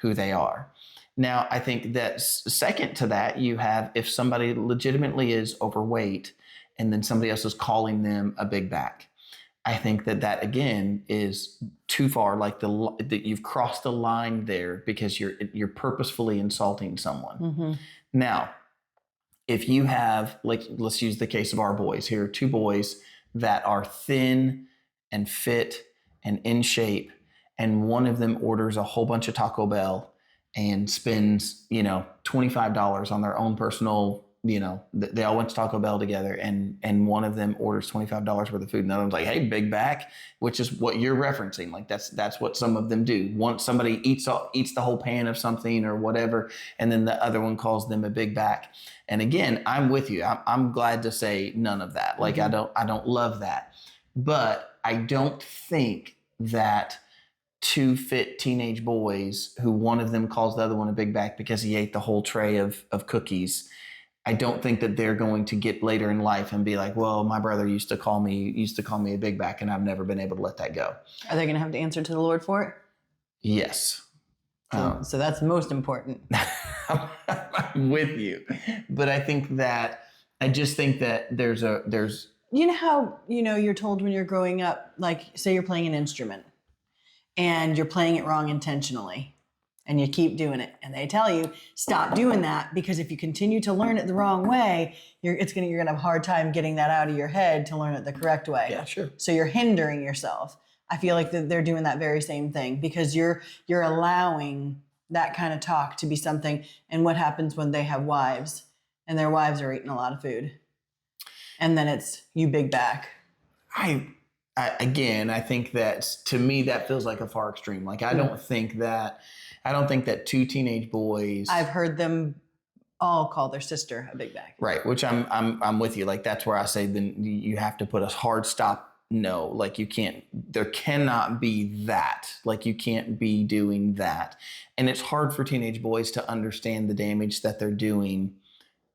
who they are. Now, I think that second to that, you have if somebody legitimately is overweight and then somebody else is calling them a big back. I think that again is too far. That you've crossed the line there because you're purposefully insulting someone. Mm-hmm. Now, if you have let's use the case of our boys. Here are two boys that are thin and fit and in shape, and one of them orders a whole bunch of Taco Bell and spends $25 on their own personal. They all went to Taco Bell together, and one of them orders $25 worth of food. And the other one's like, hey, big back, which is what you're referencing. That's what some of them do. Once somebody eats the whole pan of something or whatever, and then the other one calls them a big back. And again, I'm with you. I'm glad to say none of that. Mm-hmm. I don't love that. But I don't think that two fit teenage boys who one of them calls the other one a big back because he ate the whole tray of cookies, I don't think that they're going to get later in life and be like, well, my brother used to call me a big back and I've never been able to let that go. Are they going to have to answer to the Lord for it? Yes. So that's most important. I I'm with you. But I just think that there's You know how, you're told when you're growing up, like say you're playing an instrument and you're playing it wrong intentionally and you keep doing it and they tell you stop doing that because if you continue to learn it the wrong way, you're going to have a hard time getting that out of your head to learn it the correct way. Yeah, sure. So you're hindering yourself. I feel like they're doing that very same thing because you're allowing that kind of talk to be something. And what happens when they have wives and their wives are eating a lot of food? And then it's you big back. I think that to me that feels like a far extreme. Like I don't think that two teenage boys. I've heard them all call their sister a big back. Right, which I'm with you. Like that's where I say then you have to put a hard stop. No, like you can't. There cannot be that. Like you can't be doing that. And it's hard for teenage boys to understand the damage that they're doing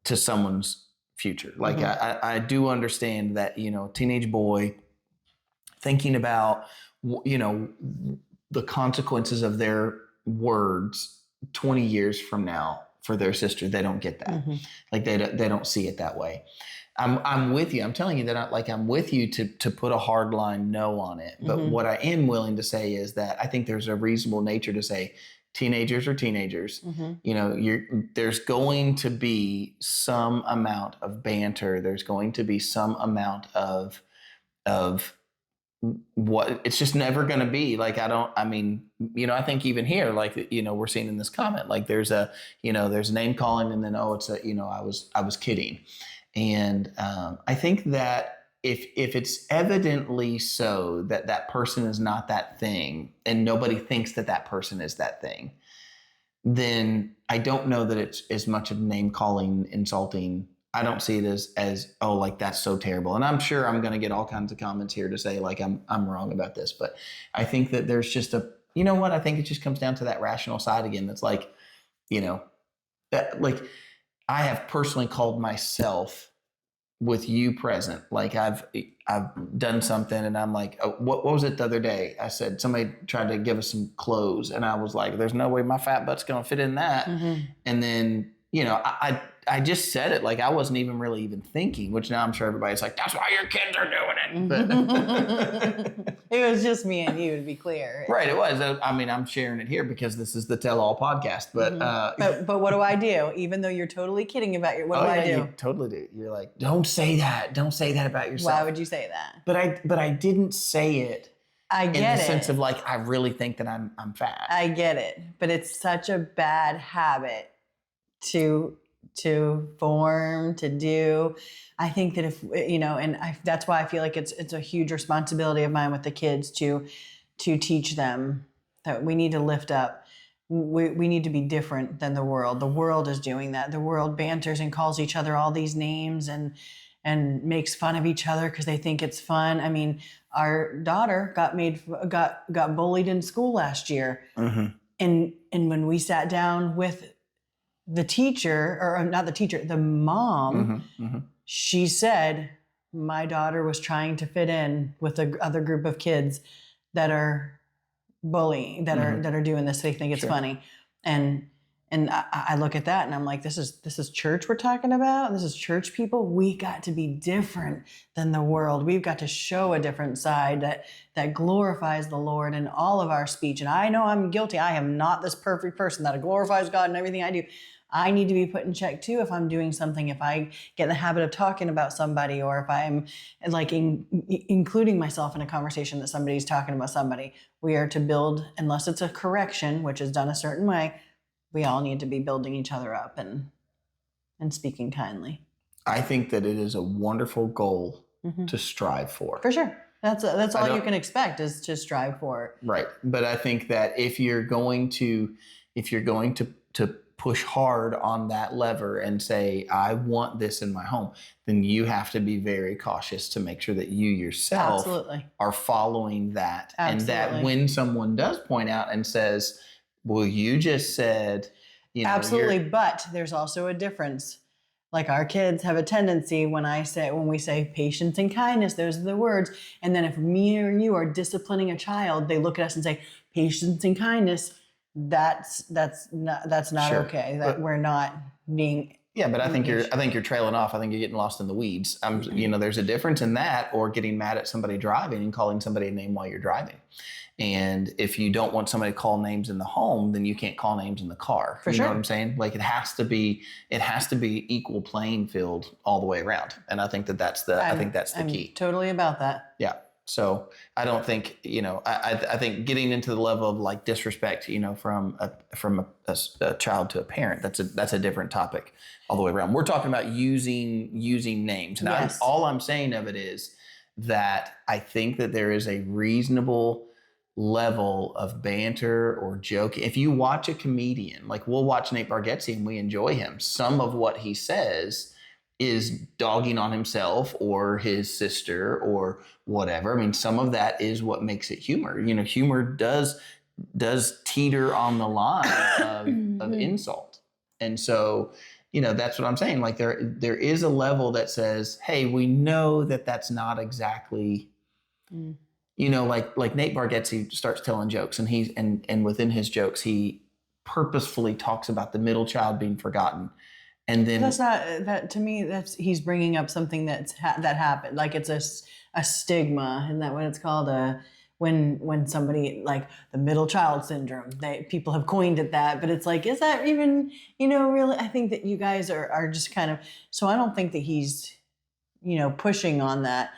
to someone's future. Like I do understand that, teenage boy thinking about, the consequences of their words 20 years from now for their sister. They don't get that. Like they don't see it that way. I'm with you. I'm telling you that I'm with you to put a hard line no on it. But what I am willing to say is that I think there's a reasonable nature to say, teenagers are teenagers. There's going to be some amount of banter. There's going to be some amount of what it's just never going to be. Like, I think even here, like, we're seeing in this comment, like there's name calling and then, I was kidding. And I think that if it's evidently so that person is not that thing and nobody thinks that person is that thing, then I don't know that it's as much of name calling, insulting. I don't see it as like that's so terrible. And I'm sure I'm going to get all kinds of comments here to say like I'm wrong about this, but I think that there's just I think it just comes down to that rational side again. That's like, that like I have personally called myself with you present. Like I've done something and I'm like, oh, what was it the other day? I said, somebody tried to give us some clothes and I was like, there's no way my fat butt's going to fit in that. And then, I just said it like I wasn't even really even thinking, which now I'm sure everybody's like, that's why your kids are doing it. But it was just me and you, to be clear. Right, it was. I'm sharing it here because this is the Tell All podcast. But but what do I do? Even though you're totally kidding about what do I do? You totally do. You're like, don't say that. Don't say that about yourself. Why would you say that? But I didn't say it. I get it. In the sense of like, I really think that I'm fat. I get it. But it's such a bad habit to form, to do. I think that if, that's why I feel like it's a huge responsibility of mine with the kids to teach them that we need to lift up. We need to be different than the world. The world is doing that. The world banters and calls each other all these names and makes fun of each other because they think it's fun. I mean, our daughter got bullied in school last year. And when we sat down with the teacher, or not the teacher, the mom, she said, my daughter was trying to fit in with the other group of kids that are bullying, that are doing this. They think it's funny. And I look at that and I'm like, this is church we're talking about. This is church people. We got to be different than the world. We've got to show a different side that glorifies the Lord in all of our speech. And I know I'm guilty. I am not this perfect person that glorifies God in everything I do. I need to be put in check too if I'm doing something, if I get in the habit of talking about somebody, or if I'm like including myself in a conversation that somebody's talking about somebody. We are to build, unless it's a correction, which is done a certain way, we all need to be building each other up and speaking kindly. I think that it is a wonderful goal to strive for. For sure. That's all you can expect is to strive for. Right. But I think that if you're going to push hard on that lever and say, I want this in my home, then you have to be very cautious to make sure that you yourself are following that. And that when someone does point out and says, well, you just said, absolutely. But there's also a difference. Like our kids have a tendency when we say patience and kindness, those are the words. And then if me or you are disciplining a child, they look at us and say, patience and kindness. that's not Sure. okay. That we're not being. Yeah, but I think engaged. you're trailing off. I think you're getting lost in the weeds. There's a difference in that or getting mad at somebody driving and calling somebody a name while you're driving. And if you don't want somebody to call names in the home, then you can't call names in the car. For you sure. know what I'm saying? Like it has to be equal playing field all the way around. And I think that's the key. Totally about that. Yeah. So I don't think, I think getting into the level of like disrespect, from a child to a parent, that's a different topic all the way around. We're talking about using names. And Yes. all I'm saying of it is that I think that there is a reasonable level of banter or joke. If you watch a comedian, like we'll watch Nate Bargatze and we enjoy him, some of what he says is dogging on himself or his sister or whatever. I mean, some of that is what makes it humor. Humor does teeter on the line of insult. And so, that's what I'm saying. Like there is a level that says, hey, we know that that's not exactly, like Nate Bargatze starts telling jokes and within his jokes, he purposefully talks about the middle child being forgotten. And then that's not that to me. That's he's bringing up something that happened. Like it's a stigma, isn't that what it's called? When somebody like the middle child syndrome. People have coined it that, but it's like, is that even really? I think that you guys are just kind of. So I don't think that he's pushing on that.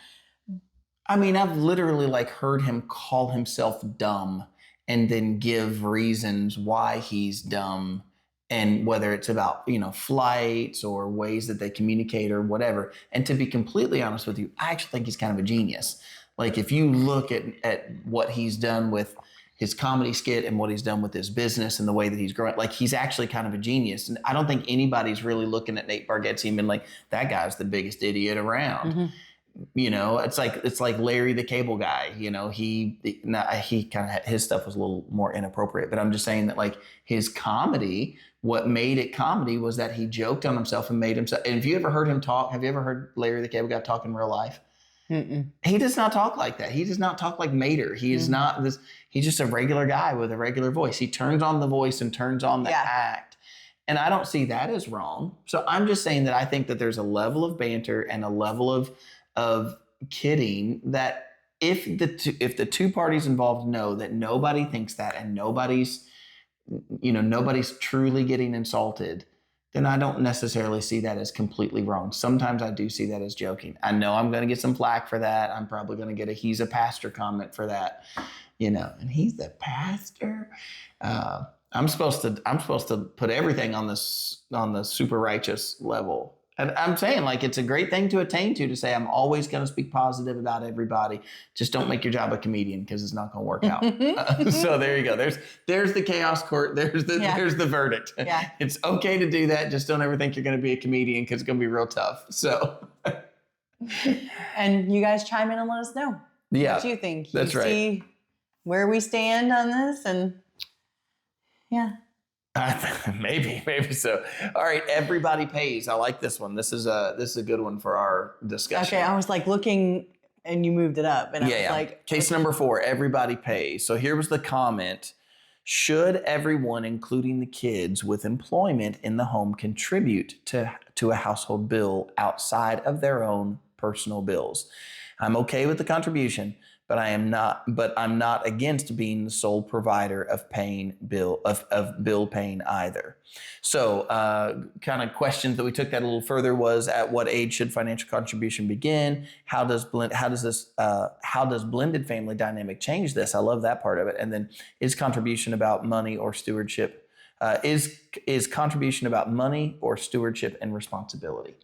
I mean, I've literally like heard him call himself dumb and then give reasons why he's dumb. And whether it's about, flights or ways that they communicate or whatever. And to be completely honest with you, I actually think he's kind of a genius. Like if you look at what he's done with his comedy skit and what he's done with his business and the way that he's growing, like he's actually kind of a genius. And I don't think anybody's really looking at Nate Bargatze and been like, that guy's the biggest idiot around. Mm-hmm. It's like Larry the Cable Guy. He kind of his stuff was a little more inappropriate, but I'm just saying that like his comedy, what made it comedy was that he joked on himself and made himself. And if you ever heard him talk, have you ever heard Larry the Cable Guy talk in real life? Mm-mm. He does not talk like that. He does not talk like Mater. He is not this. He's just a regular guy with a regular voice. He turns on the voice and turns on the act. And I don't see that as wrong. So I'm just saying that I think that there's a level of banter and a level of kidding that if the two parties involved know that nobody thinks that and nobody's truly getting insulted, then I don't necessarily see that as completely wrong. Sometimes I do see that as joking. I know I'm going to get some flack for that. I'm probably going to get a "he's a pastor" comment for that, and he's the pastor. I'm supposed to put everything on the super righteous level. And I'm saying like it's a great thing to attain to say I'm always going to speak positive about everybody. Just don't make your job a comedian because it's not going to work out. So there you go. There's the chaos court. There's the verdict. Yeah. It's okay to do that. Just don't ever think you're going to be a comedian because it's going to be real tough. So. And you guys chime in and let us know. Yeah. What you think. That's right. See where we stand on this and yeah. Maybe so. All right, everybody pays. I like this one. This is a good one for our discussion. Okay, I was like looking, and you moved it up, and I was like, case number 4. Everybody pays. So here was the comment: should everyone, including the kids with employment in the home, contribute to a household bill outside of their own personal bills? I'm okay with the contribution, but I'm not against being the sole provider of bill paying either. So kind of questions that we took that a little further was: at what age should financial contribution begin? How does blended family dynamic change this? I love that part of it. And then is contribution about money or stewardship? Is contribution about money or stewardship and responsibility?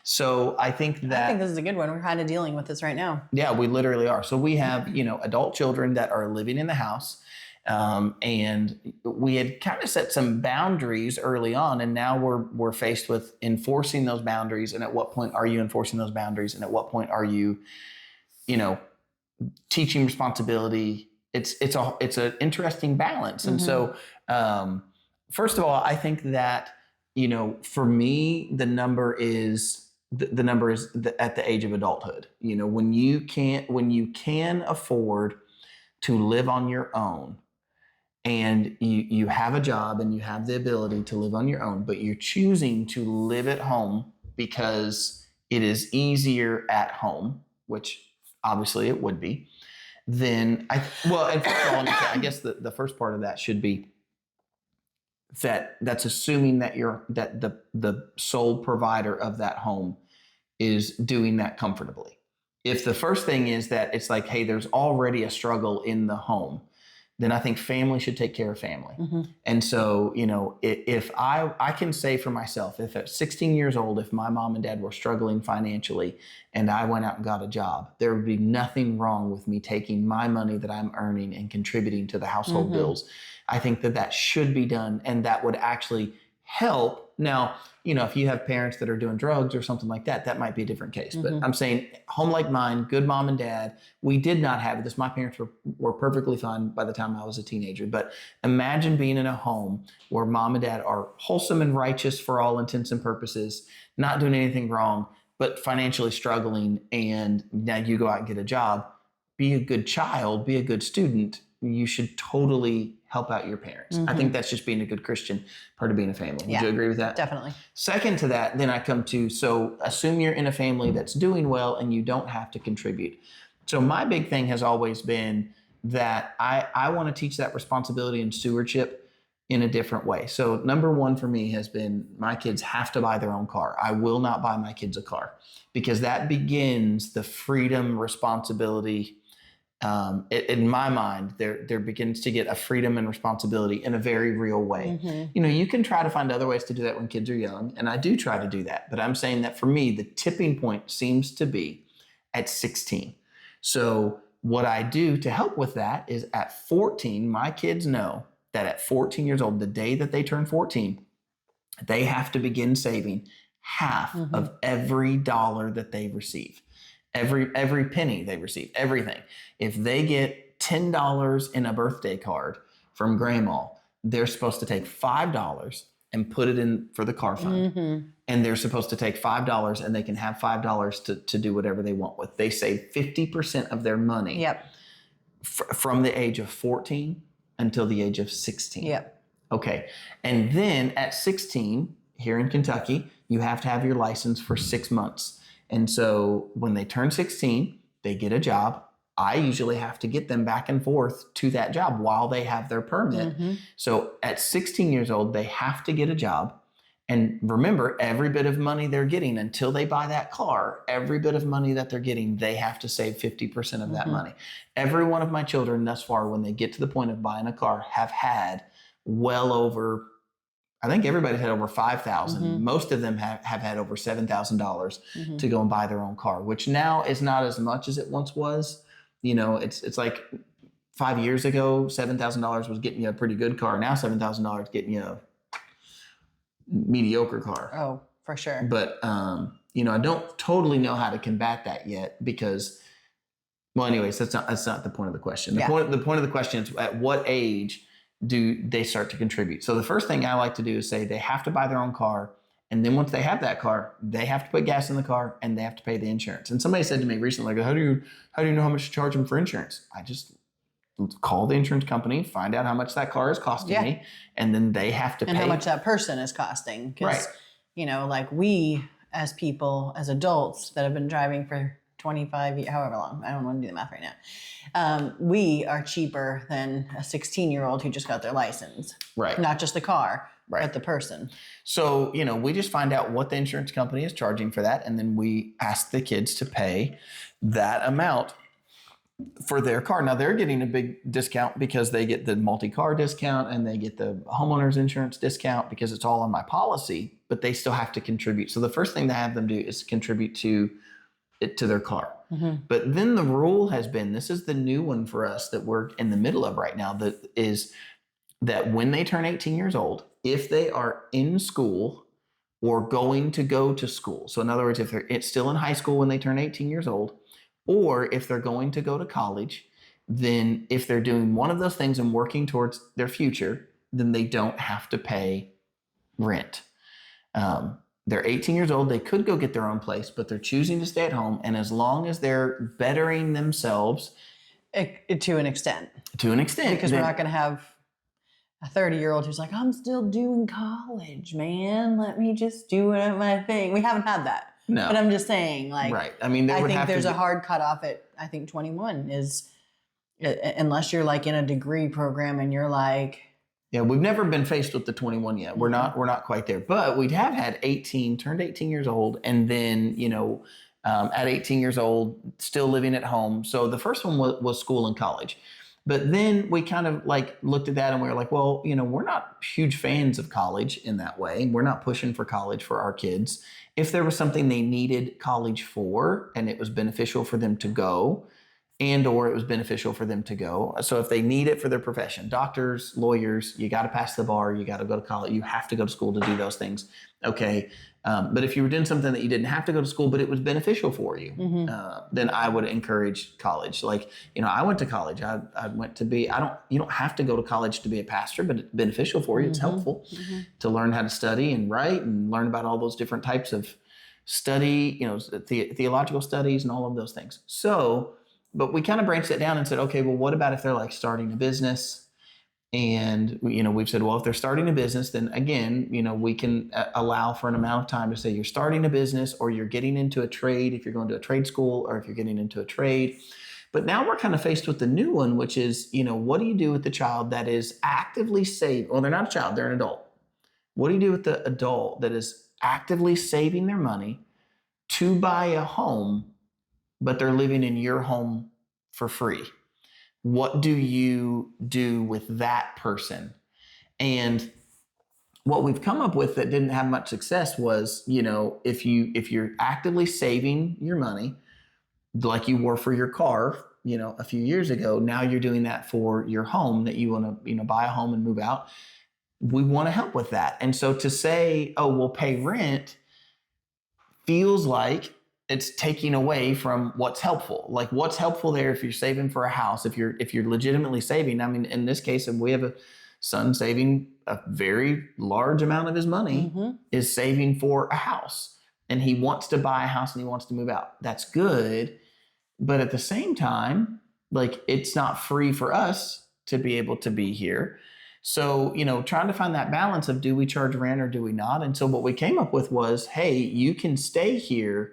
So I think this is a good one. We're kind of dealing with this right now. Yeah, we literally are. So we have, adult children that are living in the house. And we had kind of set some boundaries early on, and now we're faced with enforcing those boundaries. And at what point are you enforcing those boundaries? And at what point are you, teaching responsibility? It's an interesting balance. And so, first of all, I think that, for me, the number is at the age of adulthood. When you can afford to live on your own, and you have a job and you have the ability to live on your own, but you're choosing to live at home because it is easier at home, which obviously it would be, then and first of all, I guess the first part of that should be that's assuming that the sole provider of that home is doing that comfortably. If the first thing is that it's like, hey, there's already a struggle in the home, then I think family should take care of family. Mm-hmm. And so, if I can say for myself, if at 16 years old, if my mom and dad were struggling financially and I went out and got a job, there would be nothing wrong with me taking my money that I'm earning and contributing to the household Mm-hmm. bills. I think that should be done, and that would actually help. Now, if you have parents that are doing drugs or something like that, that might be a different case. Mm-hmm. But I'm saying home like mine, good mom and dad, we did not have this. My parents were perfectly fine by the time I was a teenager. But imagine being in a home where mom and dad are wholesome and righteous for all intents and purposes, not doing anything wrong, but financially struggling. And now you go out and get a job, be a good child, be a good student. You should totally help out your parents. Mm-hmm. I think that's just being a good Christian, part of being a family. Would you agree with that? Definitely. Second to that, then I come to, so assume you're in a family that's doing well and you don't have to contribute. So my big thing has always been that I want to teach that responsibility and stewardship in a different way. So number one for me has been my kids have to buy their own car. I will not buy my kids a car because that begins the freedom, responsibility. In my mind, there begins to get a freedom and responsibility in a very real way. Mm-hmm. You can try to find other ways to do that when kids are young, and I do try to do that. But I'm saying that for me, the tipping point seems to be at 16. So what I do to help with that is at 14, my kids know that at 14 years old, the day that they turn 14, they have to begin saving half Mm-hmm. of every dollar that they receive. Every penny they receive, everything. If they get $10 in a birthday card from grandma, they're supposed to take $5 and put it in for the car fund. Mm-hmm. And they're supposed to take $5 and they can have $5 to do whatever they want with. They save 50% of their money from the age of 14 until the age of 16. Yep. Okay. And then at 16, here in Kentucky, you have to have your license for 6 months. And so when they turn 16, they get a job. I usually have to get them back and forth to that job while they have their permit. Mm-hmm. So at 16 years old, they have to get a job. And remember, every bit of money they're getting until they buy that car, every bit of money that they're getting, they have to save 50% of that Mm-hmm. money. Every one of my children thus far, when they get to the point of buying a car, have had well over, I think everybody's had over $5,000. Mm-hmm. Most of them have had over $7,000 Mm-hmm. to go and buy their own car, which now is not as much as it once was. It's like 5 years ago, $7,000 was getting you a pretty good car. Now $7,000 is getting you a mediocre car. Oh, for sure. But I don't totally know how to combat that yet because, well, anyways, that's not the point of the question. The point of the question is at what age do they start to contribute? So the first thing I like to do is say they have to buy their own car. And then once they have that car, they have to put gas in the car and they have to pay the insurance. And somebody said to me recently, how do you know how much to charge them for insurance? I just call the insurance company, find out how much that car is costing me, and then they have to pay. And how much that person is costing. Because, like we as people, as adults that have been driving for 25 years, however long, I don't want to do the math right now. We are cheaper than a 16-year-old who just got their license. Right. Not just the car, Right. but the person. So, we just find out what the insurance company is charging for that. And then we ask the kids to pay that amount for their car. Now they're getting a big discount because they get the multi-car discount and they get the homeowner's insurance discount because it's all on my policy, but they still have to contribute. So the first thing to have them do is contribute to their car. Mm-hmm. But then the rule has been, this is the new one for us that we're in the middle of right now, that is that when they turn 18 years old, if they are in school or going to go to school, so in other words, if they're still in high school when they turn 18 years old, or if they're going to go to college, then if they're doing one of those things and working towards their future, then they don't have to pay rent. They're 18 years old. They could go get their own place, but they're choosing to stay at home. And as long as they're bettering themselves To an extent. to an extent, Because we're not going to have a 30-year-old who's like, I'm still doing college, man. Let me just do my thing. We haven't had that. No. But I'm just saying, like, Right. I mean, I think there's a hard cutoff at, I think 21 is, unless you're like in a degree program and you're like, yeah, we've never been faced with the 21 yet. We're not quite there, but we have had 18, turned 18 years old. And then, at 18 years old, still living at home. So the first one was school and college. But then we kind of like looked at that and we were like, well, we're not huge fans of college in that way. We're not pushing for college for our kids. If there was something they needed college for and it was beneficial for them to go, or it was beneficial for them to go. So if they need it for their profession, doctors, lawyers, you got to pass the bar, you got to go to college, you have to go to school to do those things. Okay. But if you were doing something that you didn't have to go to school, but it was beneficial for you, then I would encourage college. Like, I went to college. I went to be, you don't have to go to college to be a pastor, but it's beneficial for you. It's helpful to learn how to study and write and learn about all those different types of study, theological studies and all of those things. So, but we kind of branched it down and said, okay, well, what about if they're like starting a business? And, we've said, well, if they're starting a business, then again, we can allow for an amount of time to say you're starting a business or you're getting into a trade if you're going to a trade school or if you're getting into a trade. But now we're kind of faced with the new one, which is, what do you do with the child that is actively saving? Well, they're not a child, they're an adult. What do you do with the adult that is actively saving their money to buy a home, but they're living in your home for free? What do you do with that person? And what we've come up with that didn't have much success was, if you're actively saving your money, like you were for your car, a few years ago, now you're doing that for your home that you want to, buy a home and move out. We want to help with that. And so to say, oh, we'll pay rent feels like it's taking away from what's helpful. Like what's helpful there if you're saving for a house, if you're legitimately saving. I mean, in this case, if we have a son saving a very large amount of his money is saving for a house and he wants to buy a house and he wants to move out. That's good. But at the same time, like it's not free for us to be able to be here. So, trying to find that balance of do we charge rent or do we not? And so what we came up with was, hey, you can stay here,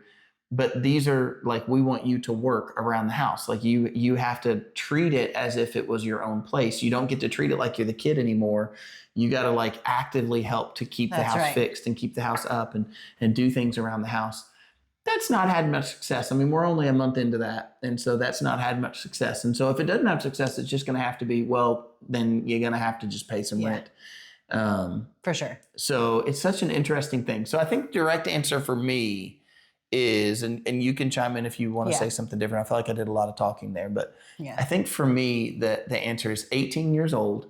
but these are like, we want you to work around the house. Like you have to treat it as if it was your own place. You don't get to treat it like you're the kid anymore. You got to like actively help to keep the house fixed and keep the house up and do things around the house. That's not had much success. I mean, we're only a month into that. And so that's not had much success. And so if it doesn't have success, it's just going to have to be, well, then you're going to have to just pay some rent. For sure. So it's such an interesting thing. So I think direct answer for me is, and you can chime in if you want to say something different. I feel like I did a lot of talking there, but I think for me, the answer is 18 years old,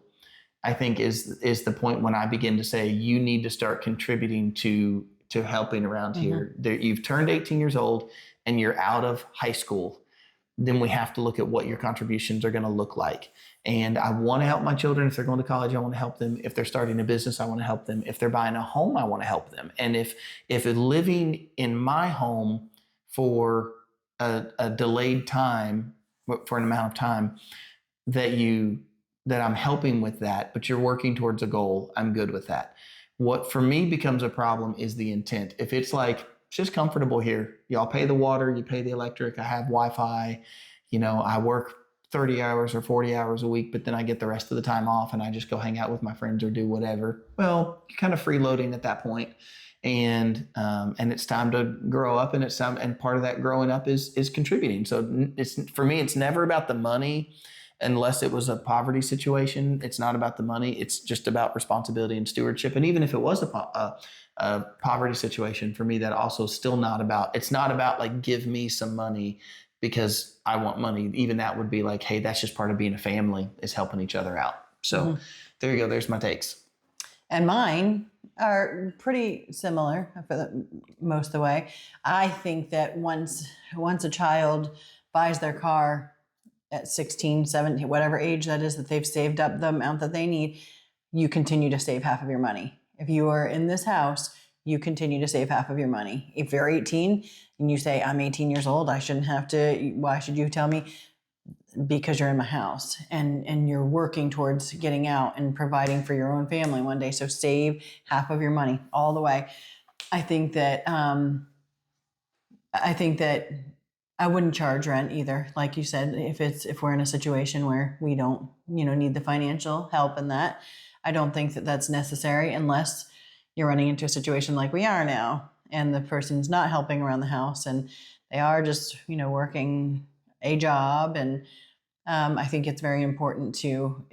I think is the point when I begin to say, you need to start contributing to helping around here. You've turned 18 years old and you're out of high school. Then we have to look at what your contributions are going to look like. And I want to help my children. If they're going to college, I want to help them. If they're starting a business, I want to help them. If they're buying a home, I want to help them. And if living in my home for a delayed time, for an amount of time, that I'm helping with that, but you're working towards a goal, I'm good with that. What for me becomes a problem is the intent. If it's like, it's just comfortable here. Y'all pay the water, you pay the electric, I have Wi-Fi, I work 30 hours or 40 hours a week, but then I get the rest of the time off and I just go hang out with my friends or do whatever. Well, you're kind of freeloading at that point. And it's time to grow up, and part of that growing up is contributing. So for me, it's never about the money. Unless it was a poverty situation, it's not about the money. It's just about responsibility and stewardship. And even if it was a poverty situation, for me, that also still not about, it's not about like, give me some money because I want money. Even that would be like, hey, that's just part of being a family, is helping each other out. So there you go. There's my takes. And mine are pretty similar for most of the way. I think that once a child buys their car at 16, 17, whatever age that is that they've saved up the amount that they need, you continue to save half of your money. If you are in this house, you continue to save half of your money. If you're 18 and you say, I'm 18 years old, I shouldn't have to, why should you tell me? because you're in my house and you're working towards getting out and providing for your own family one day. So save half of your money all the way. I think that I wouldn't charge rent either. Like you said, if we're in a situation where we don't, need the financial help in that, I don't think that that's necessary unless you're running into a situation like we are now and the person's not helping around the house and they are just, working a job. And I think it's very important to,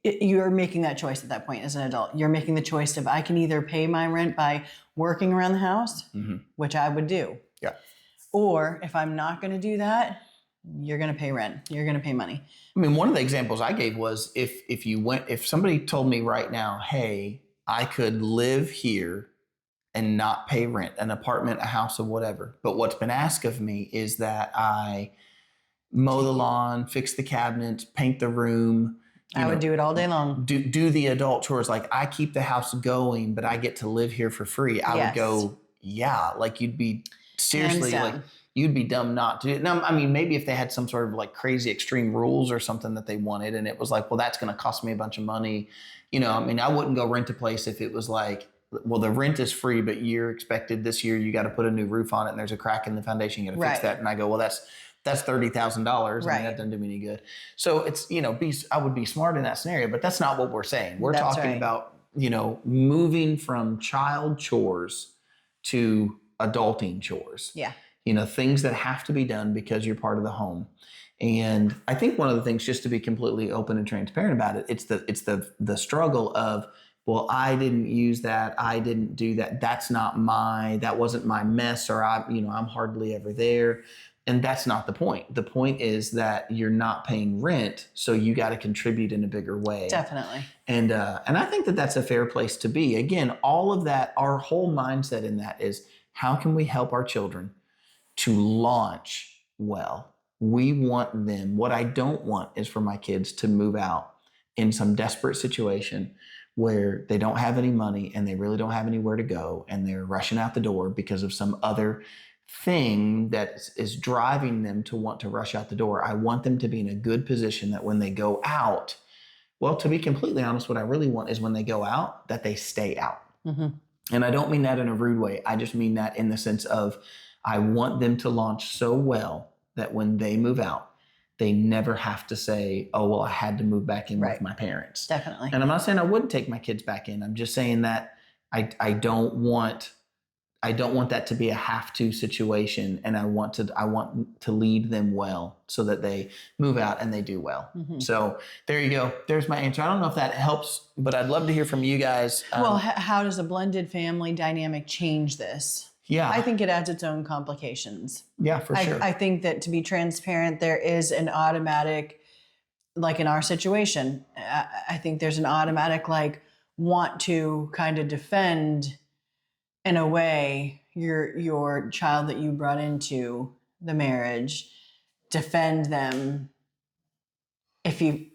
you're making that choice at that point as an adult. You're making the choice of, I can either pay my rent by working around the house, which I would do. Yeah. Or if I'm not going to do that, you're going to pay rent. You're going to pay money. I mean, one of the examples I gave was if somebody told me right now, hey, I could live here and not pay rent, an apartment, a house, or whatever. But what's been asked of me is that I mow the lawn, fix the cabinets, paint the room. I would do it all day long. Do the adult chores. Like I keep the house going, but I get to live here for free. I would go, yeah, like you'd be seriously like, you'd be dumb not to do it. Now, I mean, maybe if they had some sort of like crazy extreme rules or something that they wanted and it was like, well, that's going to cost me a bunch of money. I mean, I wouldn't go rent a place if it was like, well, the rent is free, but you're expected this year, you got to put a new roof on it and there's a crack in the foundation, you got to fix that. And I go, well, that's $30,000. I mean, that doesn't do me any good. So it's, I would be smart in that scenario, but that's not what we're saying. We're talking about, moving from child chores to adulting chores. Yeah. Things that have to be done because you're part of the home. And I think one of the things, just to be completely open and transparent about it, it's the struggle of, well, I didn't use that. I didn't do that. That wasn't my mess, or I'm hardly ever there. And that's not the point. The point is that you're not paying rent, so you got to contribute in a bigger way. Definitely. And I think that that's a fair place to be. Again, all of that, our whole mindset in that is, how can we help our children to launch well? We want them. What I don't want is for my kids to move out in some desperate situation where they don't have any money and they really don't have anywhere to go and they're rushing out the door because of some other thing that is driving them to want to rush out the door. I want them to be in a good position that when they go out, well, to be completely honest, what I really want is when they go out, that they stay out. And I don't mean that in a rude way. I just mean that in the sense of, I want them to launch so well that when they move out, they never have to say, oh, well, I had to move back in with my parents. Definitely. And I'm not saying I wouldn't take my kids back in. I'm just saying that I don't want that to be a have to situation. And I want to lead them well so that they move out and they do well. So there you go. There's my answer. I don't know if that helps, but I'd love to hear from you guys. Well, how does a blended family dynamic change this? Yeah. I think it adds its own complications. Yeah, for sure. I think that, to be transparent, there is an automatic, like in our situation, I think there's an automatic want to kind of defend, in a way, your child that you brought into the marriage, defend them if you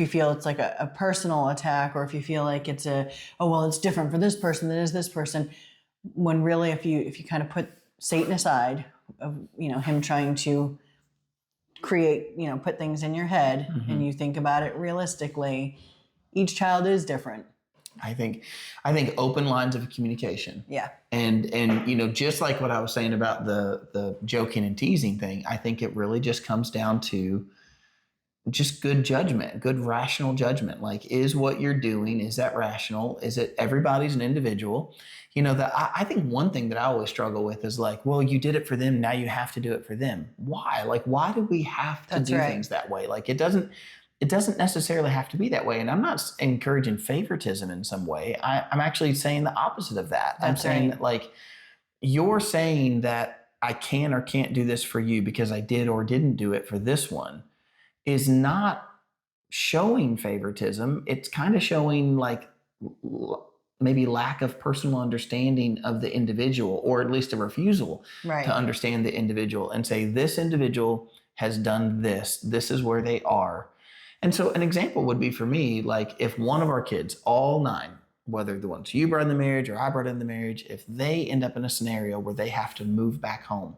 feel it's like a personal attack, or if you feel like it's it's different for this person than is this person. When really, if you kind of put Satan aside, of him trying to create, put things in your head, and you think about it realistically, each child is different. I think open lines of communication. Yeah. And just like what I was saying about the joking and teasing thing, I think it really just comes down to just good judgment, good rational judgment. Like, is what you're doing, is that rational? Is it, everybody's an individual? I think one thing that I always struggle with is like, well, you did it for them, now you have to do it for them. Why? Like, why do we have to do things that way? Like, it doesn't necessarily have to be that way. And I'm not encouraging favoritism in some way. I'm actually saying the opposite of that. I'm saying that, like, you're saying that I can or can't do this for you because I did or didn't do it for this one is not showing favoritism. It's kind of showing like maybe lack of personal understanding of the individual, or at least a refusal to understand the individual and say, this individual has done this. This is where they are. And so an example would be for me, like if one of our kids, all 9, whether the ones you brought in the marriage or I brought in the marriage, if they end up in a scenario where they have to move back home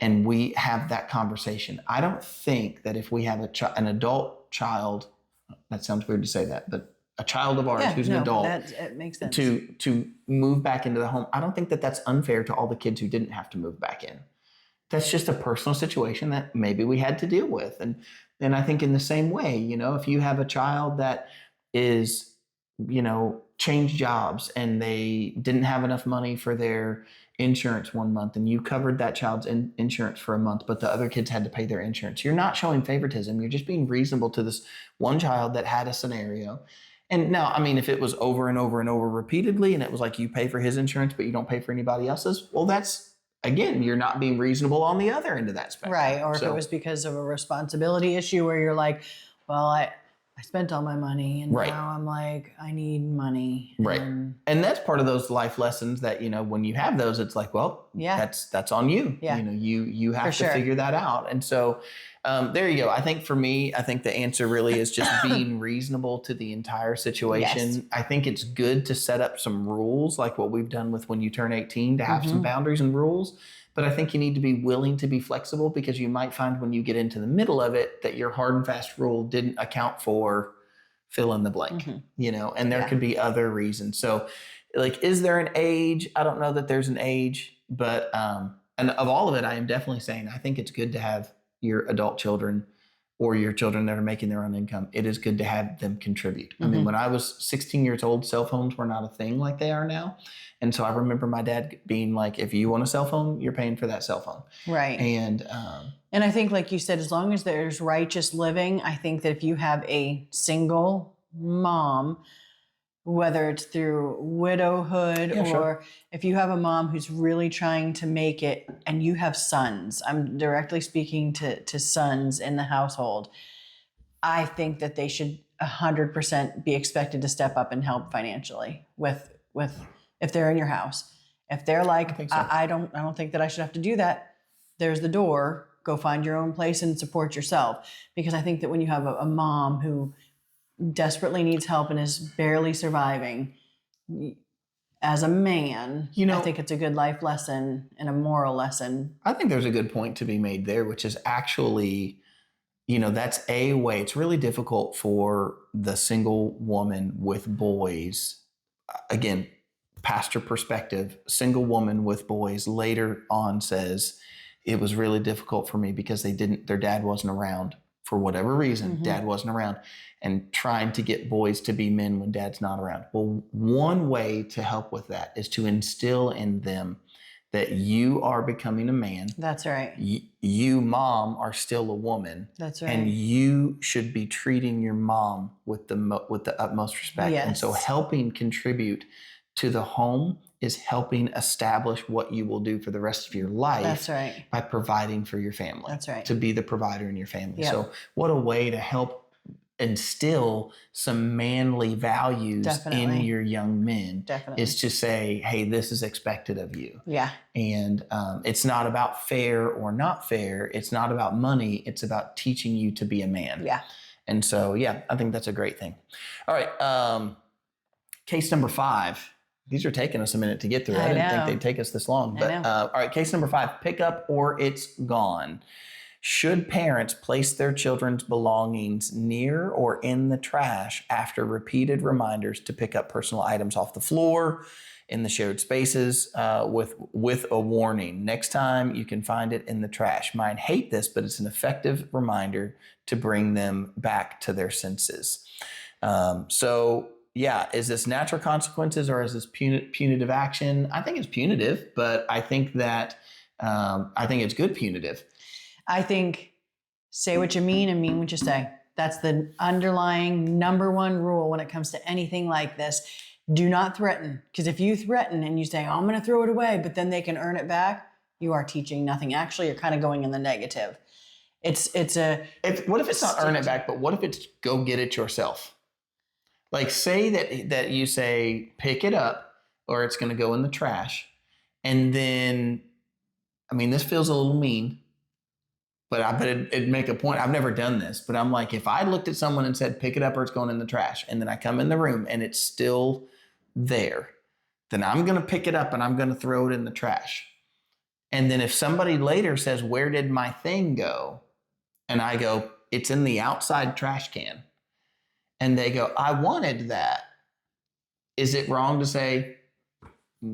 and we have that conversation. I don't think that if we have an adult child, that sounds weird to say that, but a child of ours who's an adult, it makes sense. to move back into the home, I don't think that that's unfair to all the kids who didn't have to move back in. That's just a personal situation that maybe we had to deal with. And I think in the same way, if you have a child that is, changed jobs and they didn't have enough money for their insurance one month and you covered that child's insurance for a month, but the other kids had to pay their insurance. You're not showing favoritism. You're just being reasonable to this one child that had a scenario. And now, if it was over and over and over repeatedly and it was like you pay for his insurance, but you don't pay for anybody else's, well, that's, again, you're not being reasonable on the other end of that spectrum. Right. Or if it was because of a responsibility issue where you're like, well, I spent all my money and now I'm like, I need money. Right. And that's part of those life lessons that, when you have those, it's like, well, that's on you. Yeah. You have to figure that out. And so there you go. I think for me, the answer really is just being reasonable to the entire situation. Yes. I think it's good to set up some rules like what we've done with when you turn 18 to have some boundaries and rules. But I think you need to be willing to be flexible because you might find when you get into the middle of it that your hard and fast rule didn't account for fill in the blank, and there could be other reasons. So is there an age? I don't know that there's an age, but, and of all of it, I am definitely saying, I think it's good to have your adult children or your children that are making their own income. It is good to have them contribute. When I was 16 years old, cell phones were not a thing like they are now. And so I remember my dad being like, if you want a cell phone, you're paying for that cell phone. Right. And I think, like you said, as long as there's righteous living, I think that if you have a single mom, whether it's through widowhood or if you have a mom who's really trying to make it and you have sons, I'm directly speaking to sons in the household, I think that they should 100% be expected to step up and help financially with if they're in your house. If they're like, I don't think that I should have to do that, there's the door, go find your own place and support yourself. Because I think that when you have a mom who desperately needs help and is barely surviving, as a man, I think it's a good life lesson and a moral lesson. I think there's a good point to be made there, which is actually, that's a way. It's really difficult for the single woman with boys. Again, pastor perspective, single woman with boys later on says, it was really difficult for me because their dad wasn't around for whatever reason. Dad wasn't around, and trying to get boys to be men when dad's not around. Well, one way to help with that is to instill in them that you are becoming a man. That's right. You, mom, are still a woman. That's right. And you should be treating your mom with the utmost respect. Yes. And so helping contribute to the home is helping establish what you will do for the rest of your life. That's right. By providing for your family. That's right. To be the provider in your family. Yep. So what a way to help instill some manly values in your young men. Definitely. Is to say, hey, this is expected of you. Yeah. And it's not about fair or not fair. It's not about money. It's about teaching you to be a man. Yeah. And so, I think that's a great thing. All right. Case number 5. These are taking us a minute to get through. I didn't think they'd take us this long. But all right, case number 5, pick up or it's gone. Should parents place their children's belongings near or in the trash after repeated reminders to pick up personal items off the floor, in the shared spaces, with a warning? Next time you can find it in the trash. Mine hate this, but it's an effective reminder to bring them back to their senses. Is this natural consequences or is this punitive action? I think it's punitive, but I think that I think it's good punitive. I think say what you mean and mean what you say. That's the underlying number one rule when it comes to anything like this. Do not threaten, because if you threaten and you say, I'm going to throw it away, but then they can earn it back, you are teaching nothing. Actually, you're kind of going in the negative. What if it's not earn it back, but what if it's go get it yourself? Like say that you say, pick it up or it's going to go in the trash. And then, this feels a little mean, but I bet it'd make a point. I've never done this, but I'm like, if I looked at someone and said, pick it up or it's going in the trash, and then I come in the room and it's still there, then I'm going to pick it up and I'm going to throw it in the trash. And then if somebody later says, where did my thing go? And I go, it's in the outside trash can. And they go, I wanted that. Is it wrong to say,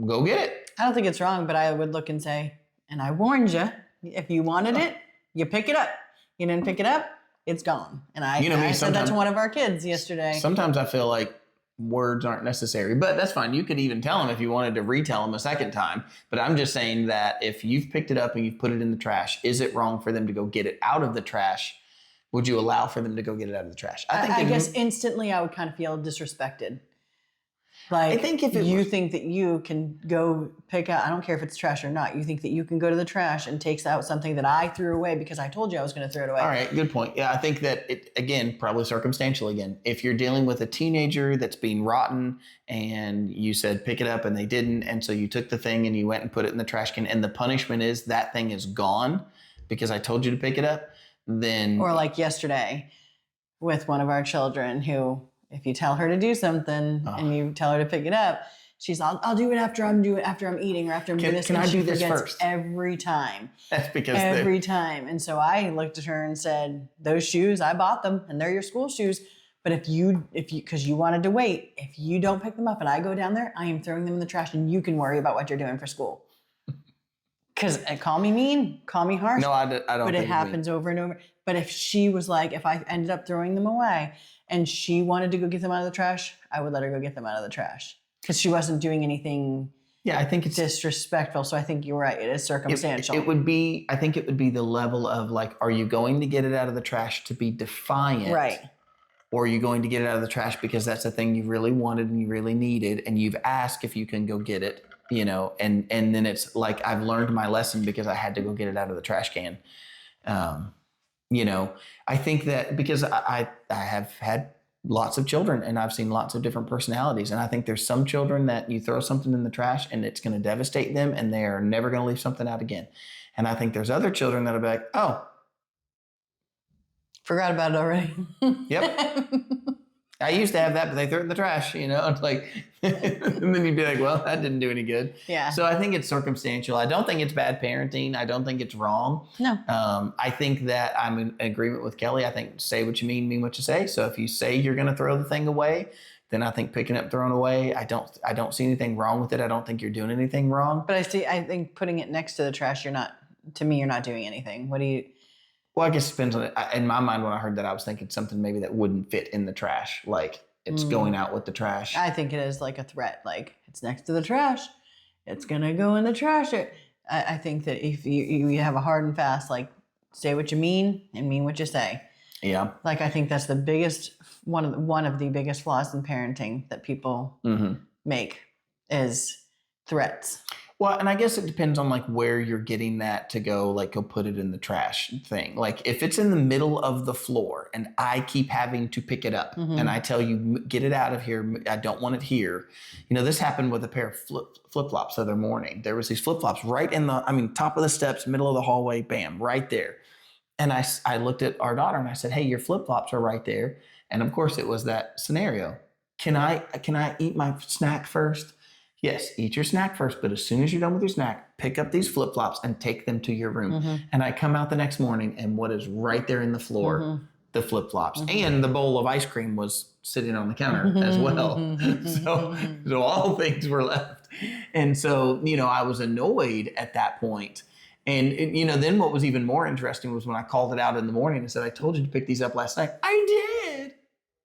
go get it? I don't think it's wrong, but I would look and say, and I warned you, if you wanted it, you pick it up. You didn't pick it up, it's gone. And I said that to one of our kids yesterday. Sometimes I feel like words aren't necessary, but that's fine. You could even tell them if you wanted to retell them a second time. But I'm just saying that if you've picked it up and you've put it in the trash, is it wrong for them to go get it out of the trash? Would you allow for them to go get it out of the trash? I guess instantly I would kind of feel disrespected. Like, I think if you think that you can go pick out, I don't care if it's trash or not, you think that you can go to the trash and take out something that I threw away because I told you I was going to throw it away. All right, good point. Yeah, I think that, again, probably circumstantial again. If you're dealing with a teenager that's being rotten and you said pick it up and they didn't, and so you took the thing and you went and put it in the trash can and the punishment is that thing is gone because I told you to pick it up, then... Or like yesterday with one of our children who... If you tell her to do something and you tell her to pick it up, she's I'll do it after I'm eating or after I'm doing this. Can I do this first? Every time. That's because every time. And so I looked at her and said, those shoes, I bought them and they're your school shoes. But if you, because you wanted to wait, if you don't pick them up and I go down there, I am throwing them in the trash and you can worry about what you're doing for school. Because call me mean, call me harsh. No, I don't. But it happens over and over. But if she was like, if I ended up throwing them away and she wanted to go get them out of the trash, I would let her go get them out of the trash because she wasn't doing anything. Yeah, I think it's disrespectful. So I think you're right. It is circumstantial. I think it would be the level of like, are you going to get it out of the trash to be defiant? Right. Or are you going to get it out of the trash because that's the thing you really wanted and you really needed and you've asked if you can go get it, and then it's like, I've learned my lesson because I had to go get it out of the trash can. I think that because I have had lots of children and I've seen lots of different personalities. And I think there's some children that you throw something in the trash and it's going to devastate them and they are never going to leave something out again. And I think there's other children that'll be like, oh, forgot about it already. Yep. I used to have that, but they threw it in the trash, It's like, and then you'd be like, well, that didn't do any good. Yeah. So I think it's circumstantial. I don't think it's bad parenting. I don't think it's wrong. No. I think that I'm in agreement with Kelly. I think say what you mean what you say. So if you say you're going to throw the thing away, then I think picking up, throwing away, I don't see anything wrong with it. I don't think you're doing anything wrong. But I think putting it next to the trash, you're not doing anything. What do you... Well, I guess it depends on it. In my mind, when I heard that, I was thinking something maybe that wouldn't fit in the trash. Like it's going out with the trash. I think it is like a threat. Like it's next to the trash. It's going to go in the trash. I think that if you have a hard and fast, like say what you mean and mean what you say. Yeah. Like I think that's the biggest, one of the biggest flaws in parenting that people make is threats. Well, and I guess it depends on like where you're getting that to go put it in the trash thing. Like if it's in the middle of the floor and I keep having to pick it up and I tell you, get it out of here. I don't want it here. This happened with a pair of flip-flops the other morning. There was these flip-flops right in top of the steps, middle of the hallway, bam, right there. And I looked at our daughter and I said, hey, your flip-flops are right there. And of course it was that scenario. Can I eat my snack first? Yes, eat your snack first, but as soon as you're done with your snack, pick up these flip-flops and take them to your room. And I come out the next morning and what is right there in the floor, the flip-flops. And the bowl of ice cream was sitting on the counter as well. So all things were left. And so, I was annoyed at that point. And, then what was even more interesting was when I called it out in the morning and said, I told you to pick these up last night. I did.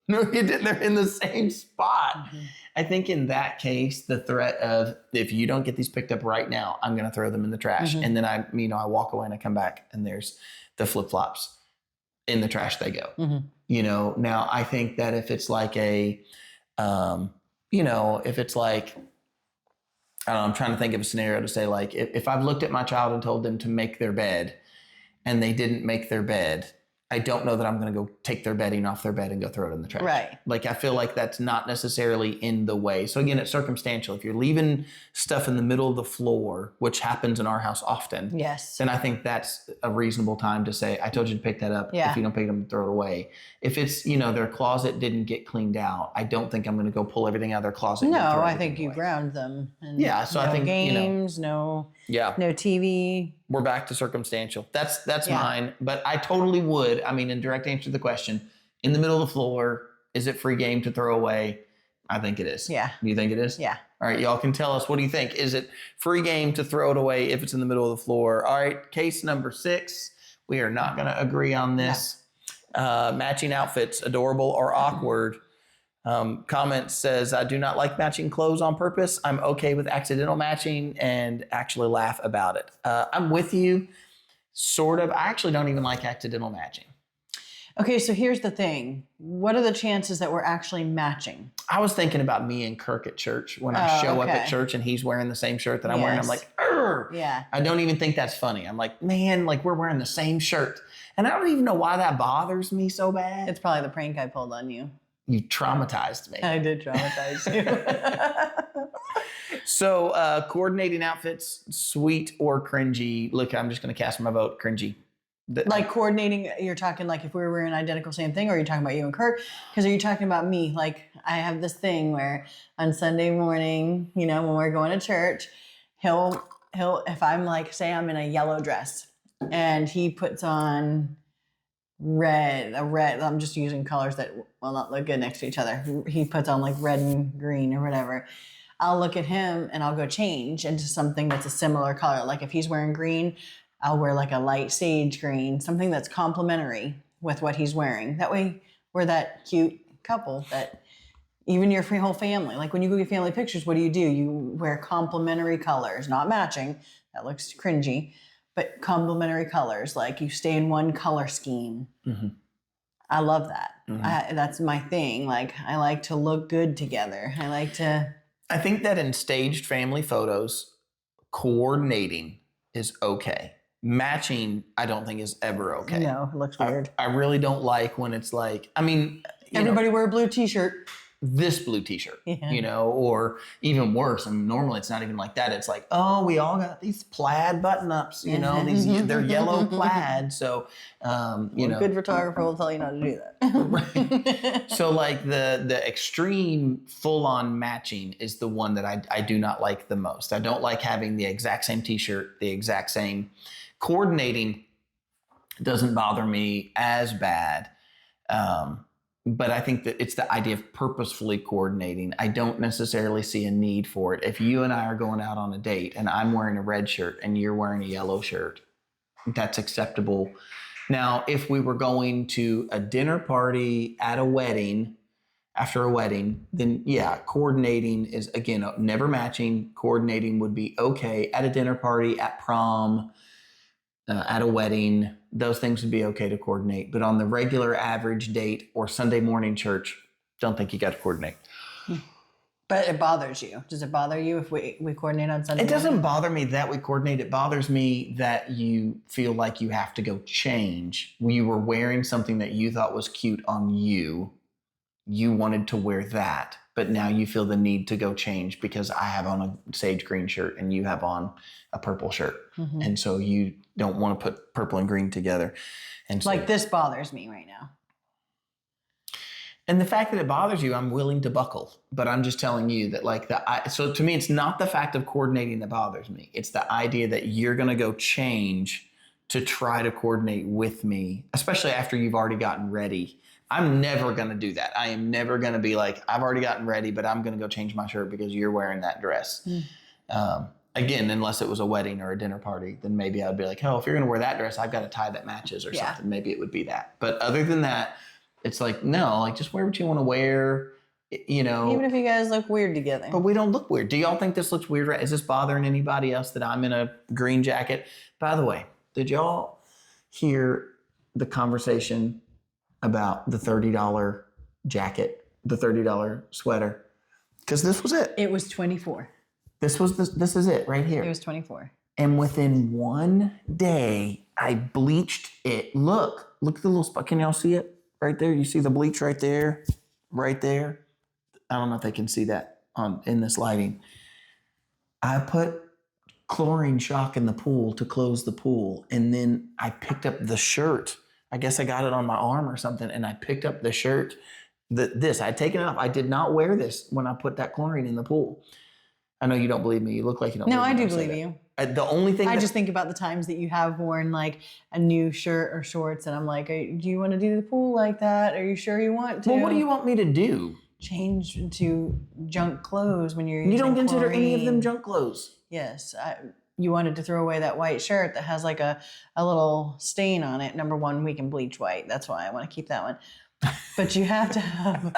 No, you didn't. They're in the same spot. I think in that case, the threat of if you don't get these picked up right now, I'm going to throw them in the trash. And then I walk away and I come back and there's the flip-flops in the trash they go. Now I think that if it's like if it's like, I don't know, I'm trying to think of a scenario to say like, if I've looked at my child and told them to make their bed and they didn't make their bed, I don't know that I'm going to go take their bedding off their bed and go throw it in the trash. Right. Like, I feel like that's not necessarily in the way. So again, it's circumstantial. If you're leaving stuff in the middle of the floor, which happens in our house often, Yes. then I think that's a reasonable time to say, I told you to pick that up. Yeah. If you don't pick it up, throw it away. If it's, you know, their closet didn't get cleaned out, I don't think I'm going to go pull everything out of their closet. No, and throw I everything think you away. ground them. And Yeah, so no I think, you know, games, no Yeah. no TV. We're back to circumstantial. That's Yeah. mine. But I totally would. I mean, in direct answer to the question, in the middle of the floor, is it free game to throw away? I think it is. Yeah. Do you think it is? Yeah. All right, y'all can tell us, what do you think? Is it free game to throw it away if it's in the middle of the floor? All right, case number 6. We are not going to agree on this. Matching outfits, adorable or awkward? Comment says, I do not like matching clothes on purpose. I'm okay with accidental matching and actually laugh about it. I'm with you, sort of. I actually don't even like accidental matching. Okay, so here's the thing. What are the chances that we're actually matching? I was thinking about me and Kirk at church when I show up at church and he's wearing the same shirt that I'm wearing. I'm like, Urgh! Yeah. I don't even think that's funny. I'm like, man, like we're wearing the same shirt. And I don't even know why that bothers me so bad. It's probably the prank I pulled on you. You traumatized me. I did traumatize you. So coordinating outfits, sweet or cringy? Look, I'm just going to cast my vote, cringy. Like coordinating, you're talking like if we were wearing identical same thing, or are you talking about you and Kurt? Because are you talking about me? Like I have this thing where on Sunday morning, you know, when we're going to church, he'll if I'm like, say I'm in a yellow dress and he puts on a red, I'm just using colors that will not look good next to each other. He puts on like red and green or whatever. I'll look at him and I'll go change into something that's a similar color. Like if he's wearing green, I'll wear like a light sage green, something that's complementary with what he's wearing. That way we're that cute couple that even your whole family, like when you go get family pictures, what do? You wear complementary colors, not matching. That looks cringy, but complementary colors. Like you stay in one color scheme. Mm-hmm. I love that. Mm-hmm. That's my thing. Like I like to look good together. I think that in staged family photos, coordinating is okay. Matching, I don't think is ever okay. No, it looks weird. I really don't like when it's like, I mean, everybody wear a blue t-shirt. This blue t-shirt, you know, or even worse. I mean, normally it's not even like that. It's like, oh, we all got these plaid button-ups, you know, they're yellow plaid. So, you know. A good photographer will tell you not to do that. Right. So like the extreme full-on matching is the one that I do not like the most. I don't like having the exact same t-shirt, the exact same. Coordinating doesn't bother me as bad. But I think that it's the idea of purposefully coordinating. I don't necessarily see a need for it. If you and I are going out on a date and I'm wearing a red shirt and you're wearing a yellow shirt, that's acceptable. Now, if we were going to a dinner party at a wedding, after a wedding, then yeah, coordinating is, again, never matching. Coordinating would be okay at a dinner party, at prom, at a wedding. Those things would be okay to coordinate. But on the regular average date or Sunday morning church, don't think you got to coordinate. But it bothers you. Does it bother you if we coordinate on Sunday morning? It doesn't bother me that we coordinate. It bothers me that you feel like you have to go change. You were wearing something that you thought was cute on you. You wanted to wear that. But now you feel the need to go change because I have on a sage green shirt and you have on a purple shirt. Mm-hmm. And so you don't want to put purple and green together. And so, like this bothers me right now. And the fact that it bothers you, I'm willing to buckle. But I'm just telling you that so to me, it's not the fact of coordinating that bothers me. It's the idea that you're going to go change to try to coordinate with me, especially after you've already gotten ready. I'm never going to do that. I am never going to be like, I've already gotten ready, but I'm going to go change my shirt because you're wearing that dress. Again, unless it was a wedding or a dinner party, then maybe I'd be like, oh, if you're going to wear that dress, I've got a tie that matches or something. Maybe it would be that. But other than that, it's like, no, like just wear what you want to wear, you know. Even if you guys look weird together. But we don't look weird. Do y'all think this looks weird? Is this bothering anybody else that I'm in a green jacket? By the way, did y'all hear the conversation about the $30 jacket, the $30 sweater? Because this was it. It was 24. This is it right here. It was 24. And within one day, I bleached it. Look at the little spot. Can y'all see it right there? You see the bleach right there? Right there? I don't know if they can see that in this lighting. I put chlorine shock in the pool to close the pool. And then I picked up the shirt. I guess I got it on my arm or something. And I picked up the shirt. I had taken it off. I did not wear this when I put that chlorine in the pool. I know you don't believe me. You look like you don't No, believe me. I do believe you. The only thing I just think about the times that you have worn like a new shirt or shorts, and I'm like, do you want to do the pool like that? Are you sure you want to? Well, what do you want me to do? Change into junk clothes when you're You using don't consider any of them chlorine. junk clothes. Yes. You wanted to throw away that white shirt that has like a little stain on it. Number one, we can bleach white. That's why I want to keep that one. But you have to have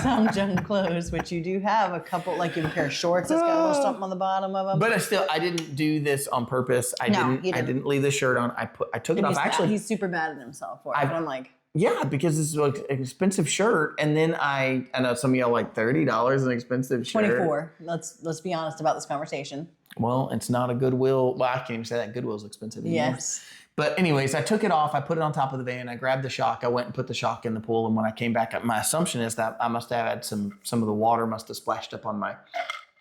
some junk clothes, which you do have a couple, like you have a pair of shorts that's got a little something on the bottom of them. But I didn't do this on purpose. I didn't leave the shirt on. I took it off. Actually, he's super mad at himself for it. But I'm like, yeah, because it's an expensive shirt. And then I know some of y'all like $30 an expensive shirt. 24. Let's be honest about this conversation. Well, it's not a Goodwill. Well, I can't even say that Goodwill's expensive anymore. Yes. But anyways, I took it off. I put it on top of the van. I grabbed the shock. I went and put the shock in the pool. And when I came back, my assumption is that I must have had some of the water must have splashed up on my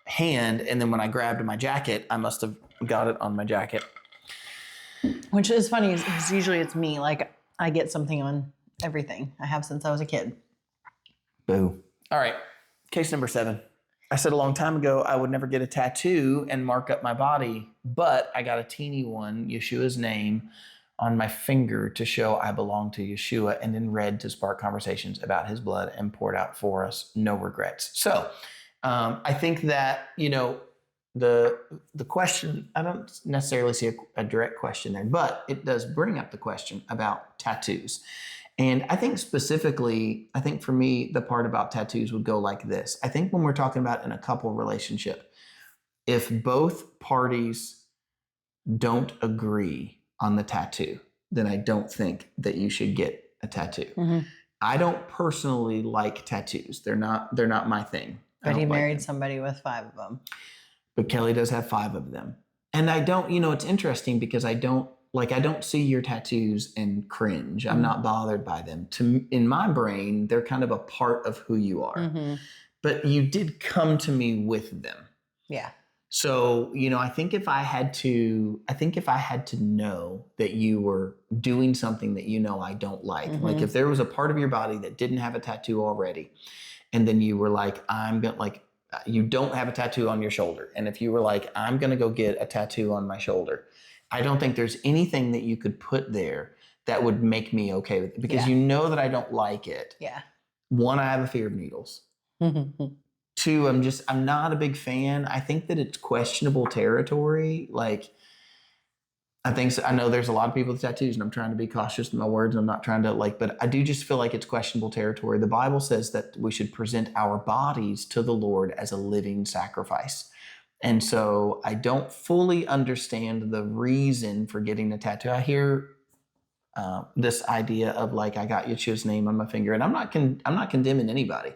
hand. And then when I grabbed my jacket, I must have got it on my jacket. Which is funny because usually it's me. Like I get something on everything. I have since I was a kid. Boo. All right. Case number 7. I said a long time ago I would never get a tattoo and mark up my body, but I got a teeny one, Yeshua's name, on my finger to show I belong to Yeshua, and in red to spark conversations about his blood and poured out for us. No regrets. So I think that, the question, I don't necessarily see a direct question there, but it does bring up the question about tattoos. And I think specifically, for me, the part about tattoos would go like this. I think when we're talking about in a couple relationship, if both parties don't agree on the tattoo, then I don't think that you should get a tattoo. Mm-hmm. I don't personally like tattoos. They're not my thing. But he married somebody with 5 of them. But Kelly does have 5 of them. And I don't, it's interesting because I don't see your tattoos and cringe. I'm not bothered by them. In my brain, they're kind of a part of who you are. Mm-hmm. But you did come to me with them. Yeah. So, I think if I had to know that you were doing something that I don't like, mm-hmm. like if there was a part of your body that didn't have a tattoo already, and then you were like, you don't have a tattoo on your shoulder. And if you were like, I'm going to go get a tattoo on my shoulder, I don't think there's anything that you could put there that would make me okay with it because you know that I don't like it. Yeah. 1, I have a fear of needles. 2, I'm not a big fan. I think that it's questionable territory. Like, I know there's a lot of people with tattoos and I'm trying to be cautious in my words. I'm not trying to but I do just feel like it's questionable territory. The Bible says that we should present our bodies to the Lord as a living sacrifice. And so I don't fully understand the reason for getting a tattoo. I hear this idea of I got Yeshua's name on my finger, and I'm not condemning anybody.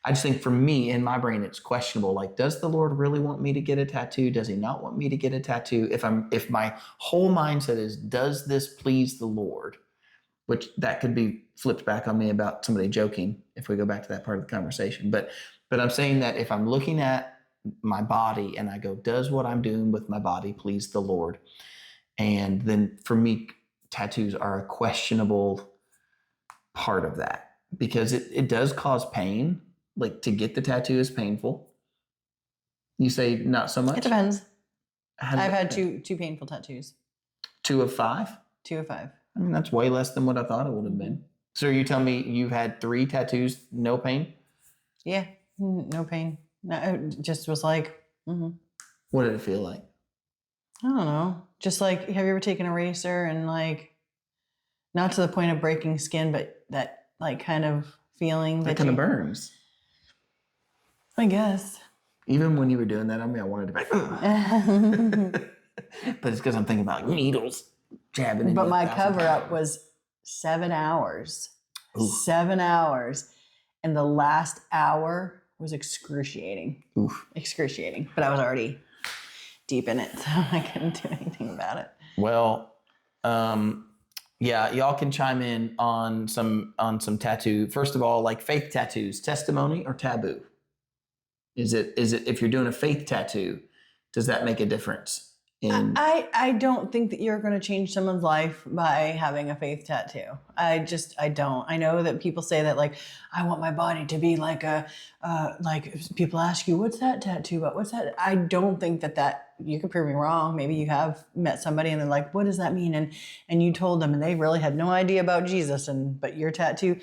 I just think for me, in my brain, it's questionable. Does the Lord really want me to get a tattoo? Does he not want me to get a tattoo? If my whole mindset is, does this please the Lord? Which that could be flipped back on me about somebody joking if we go back to that part of the conversation. But I'm saying that if I'm looking at my body and I go, does what I'm doing with my body please the Lord? And then for me, tattoos are a questionable part of that because it does cause pain. To get the tattoo is painful. You say not so much? It depends. I've had two painful tattoos. 2 of 5? 2 of 5. I mean, that's way less than what I thought it would have been. So you tell me you've had 3 tattoos, no pain? Yeah, no pain. No, it just was like, mm-hmm. What did it feel like? I don't know. Just have you ever taken a eraser and not to the point of breaking skin, but that kind of feeling that kind of burns. I guess. Even when you were doing that on me, I wanted to be but it's because I'm thinking about needles jabbing in. But my cover up was 7 hours. Ooh. 7 hours. And the last hour was excruciating. Oof. Excruciating. But I was already deep in it, so I couldn't do anything about it. Well, Yeah, y'all can chime in on some tattoo. First of all, like faith tattoos, testimony or taboo? Is it if you're doing a faith tattoo, does that make a difference? I don't think that you're going to change someone's life by having a faith tattoo. I don't. I know that people say that, like, I want my body to be like like if people ask you, what's that tattoo about? What's that? I don't think that you could prove me wrong. Maybe you have met somebody and they're like, what does that mean? And you told them and they really had no idea about Jesus, but your tattoo,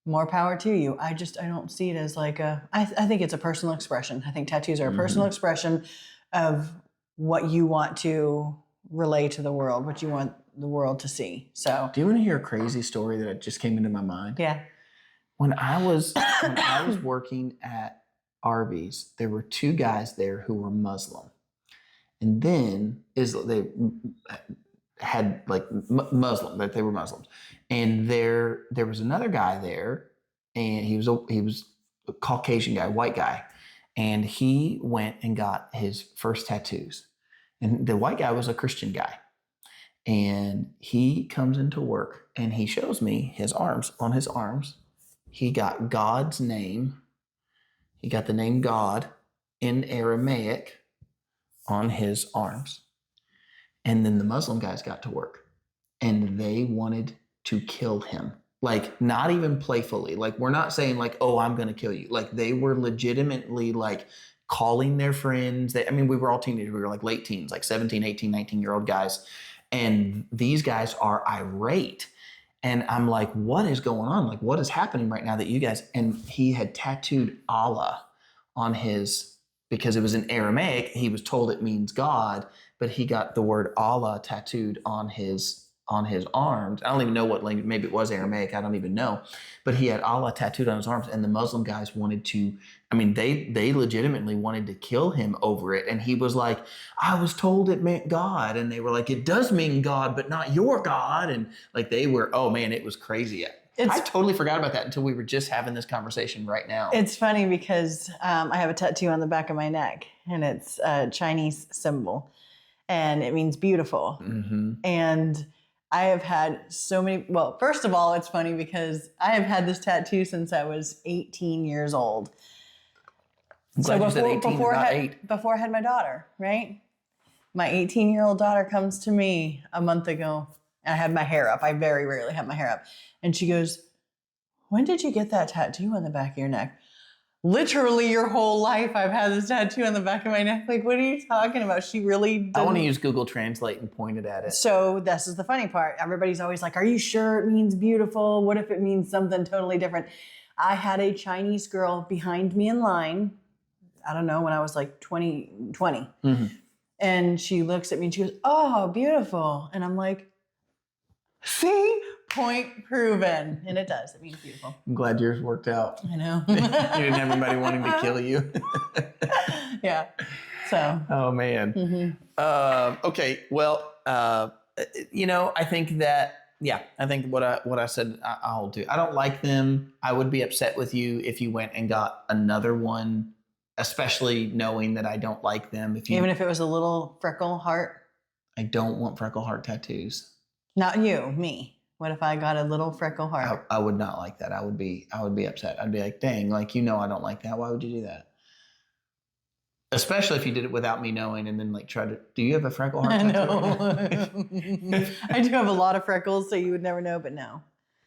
more power to you. I don't see it as like I think it's a personal expression. I think tattoos are a personal expression of what you want to relay to the world, what you want the world to see. So, do you want to hear a crazy story that just came into my mind? Yeah. When I was working at Arby's, there were two guys there who were Muslim, and then they had like Muslim, that they were Muslims, and there was another guy there, and he was a Caucasian guy, white guy, and he went and got his first tattoos. And the white guy was a Christian guy. And he comes into work and he shows me his arms. On his arms, he got God's name. He got the name God in Aramaic on his arms. And then the Muslim guys got to work and they wanted to kill him. Like, not even playfully. Like, we're not saying like, oh, I'm going to kill you. Like, they were legitimately like calling their friends. We were all teenagers. We were like late teens, like 17, 18, 19-year-old guys. And these guys are irate. And I'm like, what is going on? Like, what is happening right now that you guys, and he had tattooed Allah on his, because it was in Aramaic, he was told it means God, but he got the word Allah tattooed on his arms. I don't even know what language, maybe it was Aramaic, I don't even know. But he had Allah tattooed on his arms, and the Muslim guys wanted to, they legitimately wanted to kill him over it. And he was like, I was told it meant God. And they were like, it does mean God, but not your God. And like they were, oh man, it was crazy. I totally forgot about that until we were just having this conversation right now. It's funny because I have a tattoo on the back of my neck, and it's a Chinese symbol, and it means beautiful. Mm-hmm. And I have had so many, well, first of all, it's funny because I have had this tattoo since I was 18 years old. So before I had my daughter, right? My 18-year-old daughter comes to me a month ago. I had my hair up. I very rarely have my hair up. And she goes, when did you get that tattoo on the back of your neck? Literally your whole life I've had this tattoo on the back of my neck. Like, what are you talking about? She really didn't. I want to use Google Translate and point it at it. So this is the funny part. Everybody's always like, are you sure it means beautiful? What if it means something totally different? I had a Chinese girl behind me in line, I don't know, when I was like 20. Mm-hmm. And she looks at me and she goes, oh, beautiful. And I'm like, see? Point proven. And it does. It means beautiful. I'm glad yours worked out. I know. You didn't have anybody wanting to kill you. Yeah. So. Oh, man. Mm-hmm. Okay. Well, I think that, I think what I said I'll do. I don't like them. I would be upset with you if you went and got another one, especially knowing that I don't like them. Even if it was a little freckle heart? I don't want freckle heart tattoos. Not you, me. What if I got a little freckle heart? I would not like that. I would be upset. I'd be like, dang, like, I don't like that. Why would you do that? Especially if you did it without me knowing and then like do you have a freckle heart tattoo? No. I do have a lot of freckles, so you would never know, but no.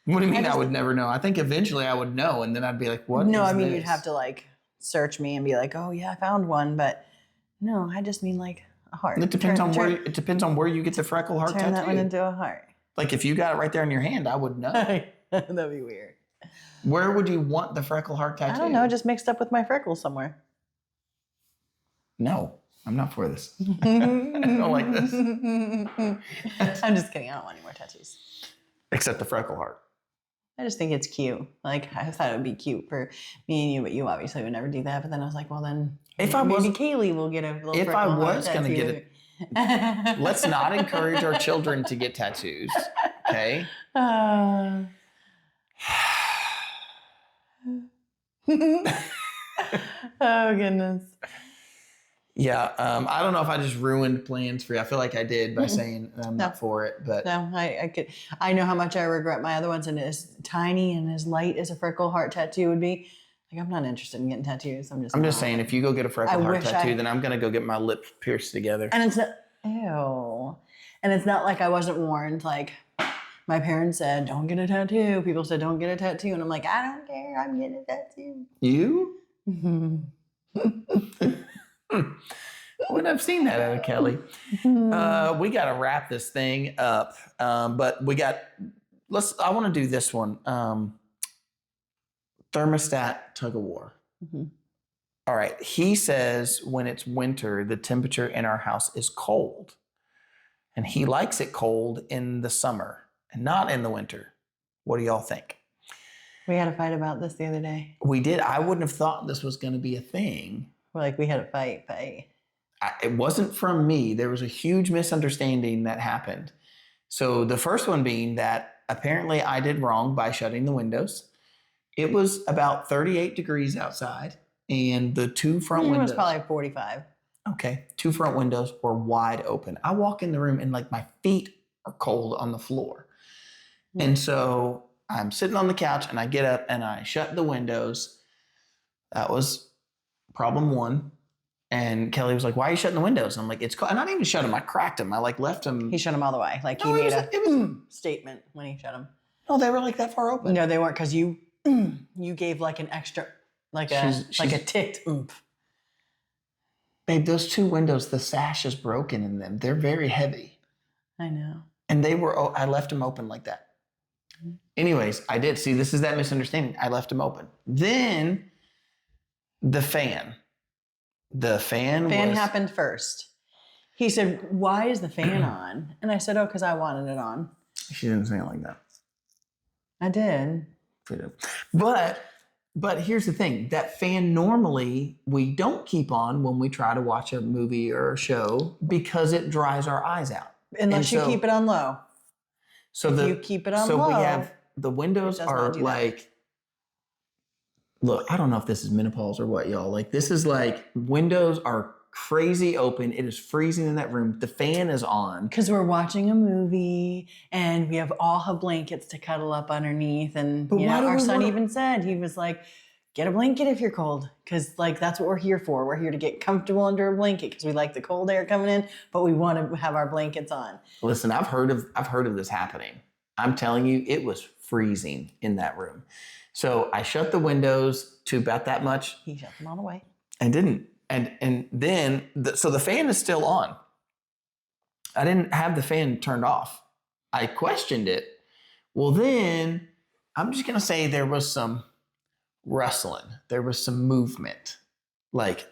What do you mean I would never know? I think eventually I would know, and then I'd be like, what No, is I mean, this? you'd have to like search me and be like, oh yeah, I found one, but no, I just mean like a heart. It depends on where you get the freckle heart tattoo. Turn that one into a heart. Like if you got it right there in your hand, I would know. That'd be weird. Where would you want the freckle heart tattoo? I don't know, just mixed up with my freckles somewhere. No, I'm not for this. I don't like this. I'm just kidding. I don't want any more tattoos. Except the freckle heart. I just think it's cute. Like, I thought it would be cute for me and you, but you obviously would never do that. But then I was like, well, then maybe Kaylee will get a little freckle heart tattoo. If I was going to get it, let's not encourage our children to get tattoos, okay? Oh, goodness. Yeah, I don't know if I just ruined plans for you. I feel like I did by saying I'm No. not for it, but No, I could. I know how much I regret my other ones, and as tiny and as light as a freckle heart tattoo would be, like I'm not interested in getting tattoos. I'm just I'm not. just saying if you go get a freckle heart wish tattoo, I- then I'm gonna go get my lips pierced together. And it's not, ew. And it's not like I wasn't warned. Like my parents said, don't get a tattoo. People said, don't get a tattoo. And I'm like, I don't care. I'm getting a tattoo. You? When I've seen that out of Kelly. We got to wrap this thing up. But I want to do this one. Thermostat tug of war. Mhm. All right. He says when it's winter, the temperature in our house is cold. And he likes it cold in the summer and not in the winter. What do y'all think? We had a fight about this the other day. We did. I wouldn't have thought this was going to be a thing. We had a fight. It wasn't from me. There was a huge misunderstanding that happened. So the first one being that apparently I did wrong by shutting the windows. It was about 38 degrees outside, and the two front windows. It was probably 45. Okay, two front windows were wide open. I walk in the room and like my feet are cold on the floor. And so I'm sitting on the couch and I get up and I shut the windows. That was problem one. And Kelly was like, why are you shutting the windows? I'm like, it's cold. And I didn't even shut them. I cracked them. I like left them. He shut them all the way. Like he No, made it was- a statement when he shut them. No, they were like that far open. No, they weren't, because you gave like an extra, like a ticked oomph. Babe, those two windows, the sash is broken in them. They're very heavy. I know. And I left them open like that. Anyways, I did. See, this is that misunderstanding. I left them open. Then the fan. The fan happened first. He said, why is the fan on? And I said, oh, because I wanted it on. She didn't say it like that. I did. But here's the thing. That fan normally we don't keep on when we try to watch a movie or a show because it dries our eyes out. Unless you keep it on low. So if you keep it on low. So we have the windows are like, look, I don't know if this is menopause or what, y'all. Like this is like windows are crazy open. It is freezing in that room. The fan is on. Because we're watching a movie and we all have blankets to cuddle up underneath. And our son even said, he was like, get a blanket if you're cold. Because like that's what we're here for. We're here to get comfortable under a blanket because we like the cold air coming in, but we want to have our blankets on. Listen, I've heard of this happening. I'm telling you, it was freezing in that room. So I shut the windows to about that much. He shut them all away. And didn't. And then, so the fan is still on. I didn't have the fan turned off. I questioned it. Well, then I'm just going to say there was some rustling. There was some movement, like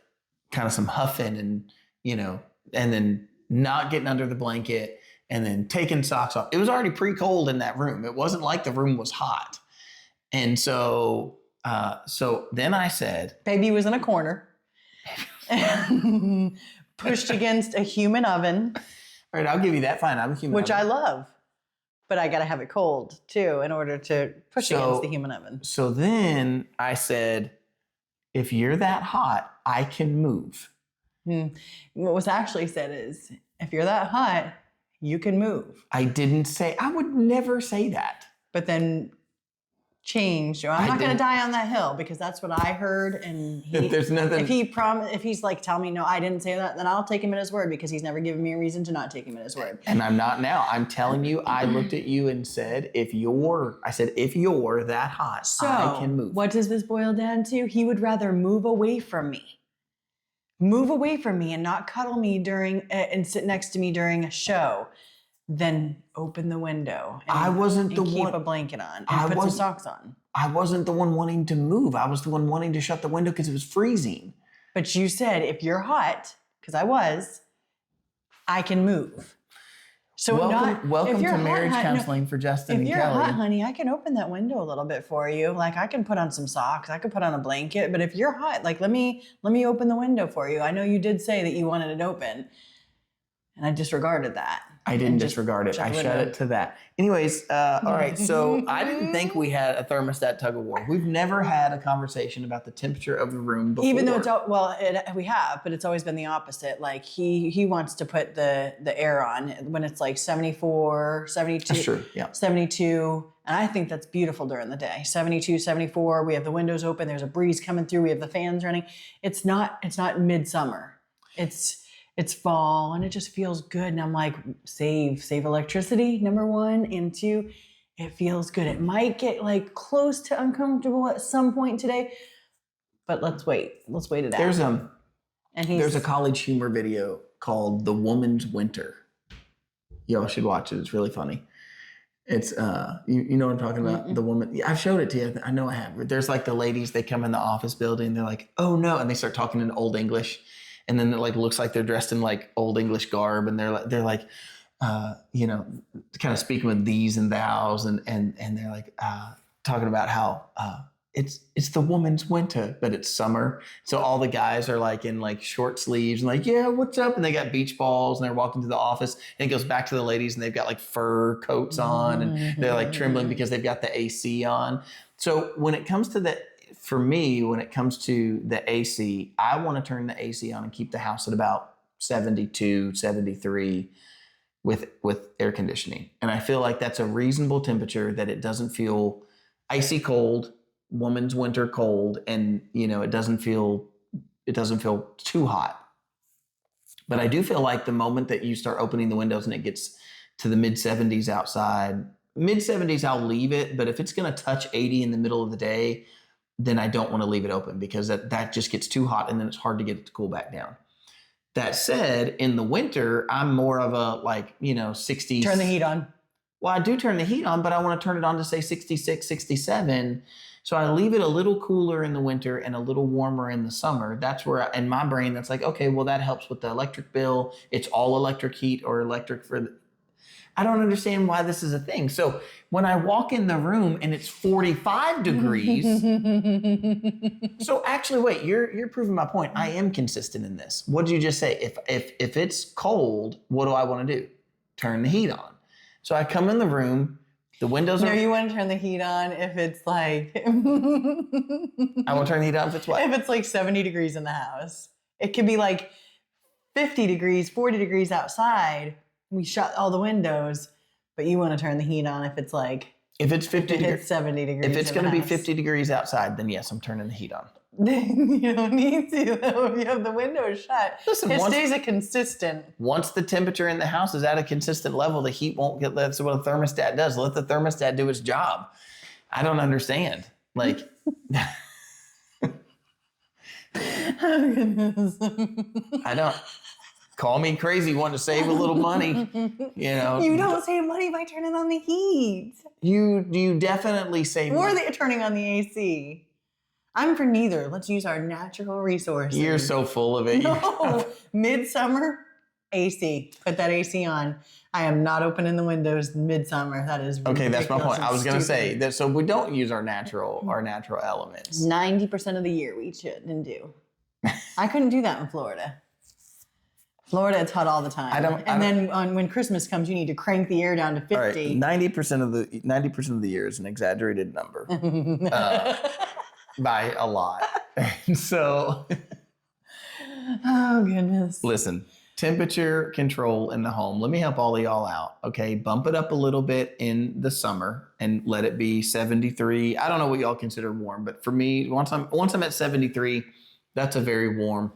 kind of some huffing and, and then not getting under the blanket and then taking socks off. It was already pretty cold in that room. It wasn't like the room was hot. And so then I said, baby was in a corner. Pushed against a human oven. All right, I'll give you that. Fine, I'm a human which oven. I love. But I got to have it cold, too, in order to push against the human oven. So then I said, if you're that hot, I can move. What was actually said is, if you're that hot, you can move. I didn't say, I would never say that. But then changed. I'm not going to die on that hill because that's what I heard. And there's nothing. If he's like, tell me, no, I didn't say that, then I'll take him at his word because he's never given me a reason to not take him at his word. And I'm not now. I'm telling you, I looked at you and said, if you're that hot, I can move. What does this boil down to? He would rather move away from me. Move away from me and not cuddle me and sit next to me during a show. Then open the window and keep a blanket on and put some socks on. I wasn't the one wanting to move. I was the one wanting to shut the window because it was freezing. But you said, if you're hot, because I can move. So welcome to marriage counseling for Justin and Kelly. If you're hot, honey, I can open that window a little bit for you. Like I can put on some socks, I could put on a blanket. But if you're hot, like let me open the window for you. I know you did say that you wanted it open. And I disregarded that. I didn't disregard it. I shut it to that. Anyways, all right. So I didn't think we had a thermostat tug of war. We've never had a conversation about the temperature of the room before. Even though we have, but it's always been the opposite. Like he wants to put the air on when it's like 74, 72. That's true. Yeah. 72. And I think that's beautiful during the day. 72, 74. We have the windows open. There's a breeze coming through. We have the fans running. It's not midsummer. It's fall and it just feels good. And I'm like, save electricity, number one. And two, it feels good. It might get like close to uncomfortable at some point today, but let's wait. Let's wait it out. There's a college humor video called The Woman's Winter. Y'all should watch it. It's really funny. It's you know what I'm talking about? Mm-mm. The woman. Yeah, I've showed it to you. I know I have. There's like the ladies, they come in the office building, they're like, oh no, and they start talking in Old English. And then it like looks like they're dressed in like Old English garb, and they're like, you know, kind of speaking with these and thous, and they're like talking about how it's the woman's winter, but it's summer. So all the guys are like in like short sleeves and like, yeah, what's up? And they got beach balls and they're walking to the office, and it goes back to the ladies and they've got like fur coats on and they're like trembling because they've got the AC on. So when it comes to for me, when it comes to the AC, I want to turn the AC on and keep the house at about 72, 73 with air conditioning. And I feel like that's a reasonable temperature, that it doesn't feel icy cold, woman's winter cold, and you know, it doesn't feel too hot. But I do feel like the moment that you start opening the windows and it gets to the mid 70s outside, mid 70s I'll leave it, but if it's going to touch 80 in the middle of the day, then I don't want to leave it open, because that just gets too hot and then it's hard to get it to cool back down. That said, in the winter, I'm more of a 60s. Turn the heat on. Well, I do turn the heat on, but I want to turn it on to say 66, 67. So I leave it a little cooler in the winter and a little warmer in the summer. That's where, in my brain, that's like, okay, well, that helps with the electric bill. It's all electric heat or electric I don't understand why this is a thing. So when I walk in the room and it's 45 degrees. So actually, wait, you're proving my point. I am consistent in this. What did you just say? If it's cold, what do I want to do? Turn the heat on. So I come in the room, the windows are... No, you want to turn the heat on if it's like... I want to turn the heat on if it's what? If it's like 70 degrees in the house. It could be like 50 degrees, 40 degrees outside. We shut all the windows, but you want to turn the heat on if it's like... If it's 50 degrees... If it's 70 degrees If it's going to be 50 degrees outside, then yes, I'm turning the heat on. You don't need to, though, if you have the windows shut. Listen, it stays a consistent... Once the temperature in the house is at a consistent level, the heat won't get... That's what a thermostat does. Let the thermostat do its job. I don't understand. Like... Oh, goodness. I don't... Call me crazy, wanting to save a little money. You know, you don't save money by turning on the heat. You definitely save money. Or turning on the AC. I'm for neither. Let's use our natural resources. You're so full of it. No, midsummer, AC. Put that AC on. I am not opening the windows midsummer. That is okay. That's my point. I was going to say that. So we don't use our natural elements. 90% of the year we shouldn't do. I couldn't do that in Florida. Florida, it's hot all the time. Then when Christmas comes, you need to crank the air down to 50. All right, 90% of the year is an exaggerated number by a lot. And so, oh goodness. Listen, temperature control in the home. Let me help all of y'all out. Okay, bump it up a little bit in the summer and let it be 73. I don't know what y'all consider warm, but for me, once I'm at 73, that's a very warm.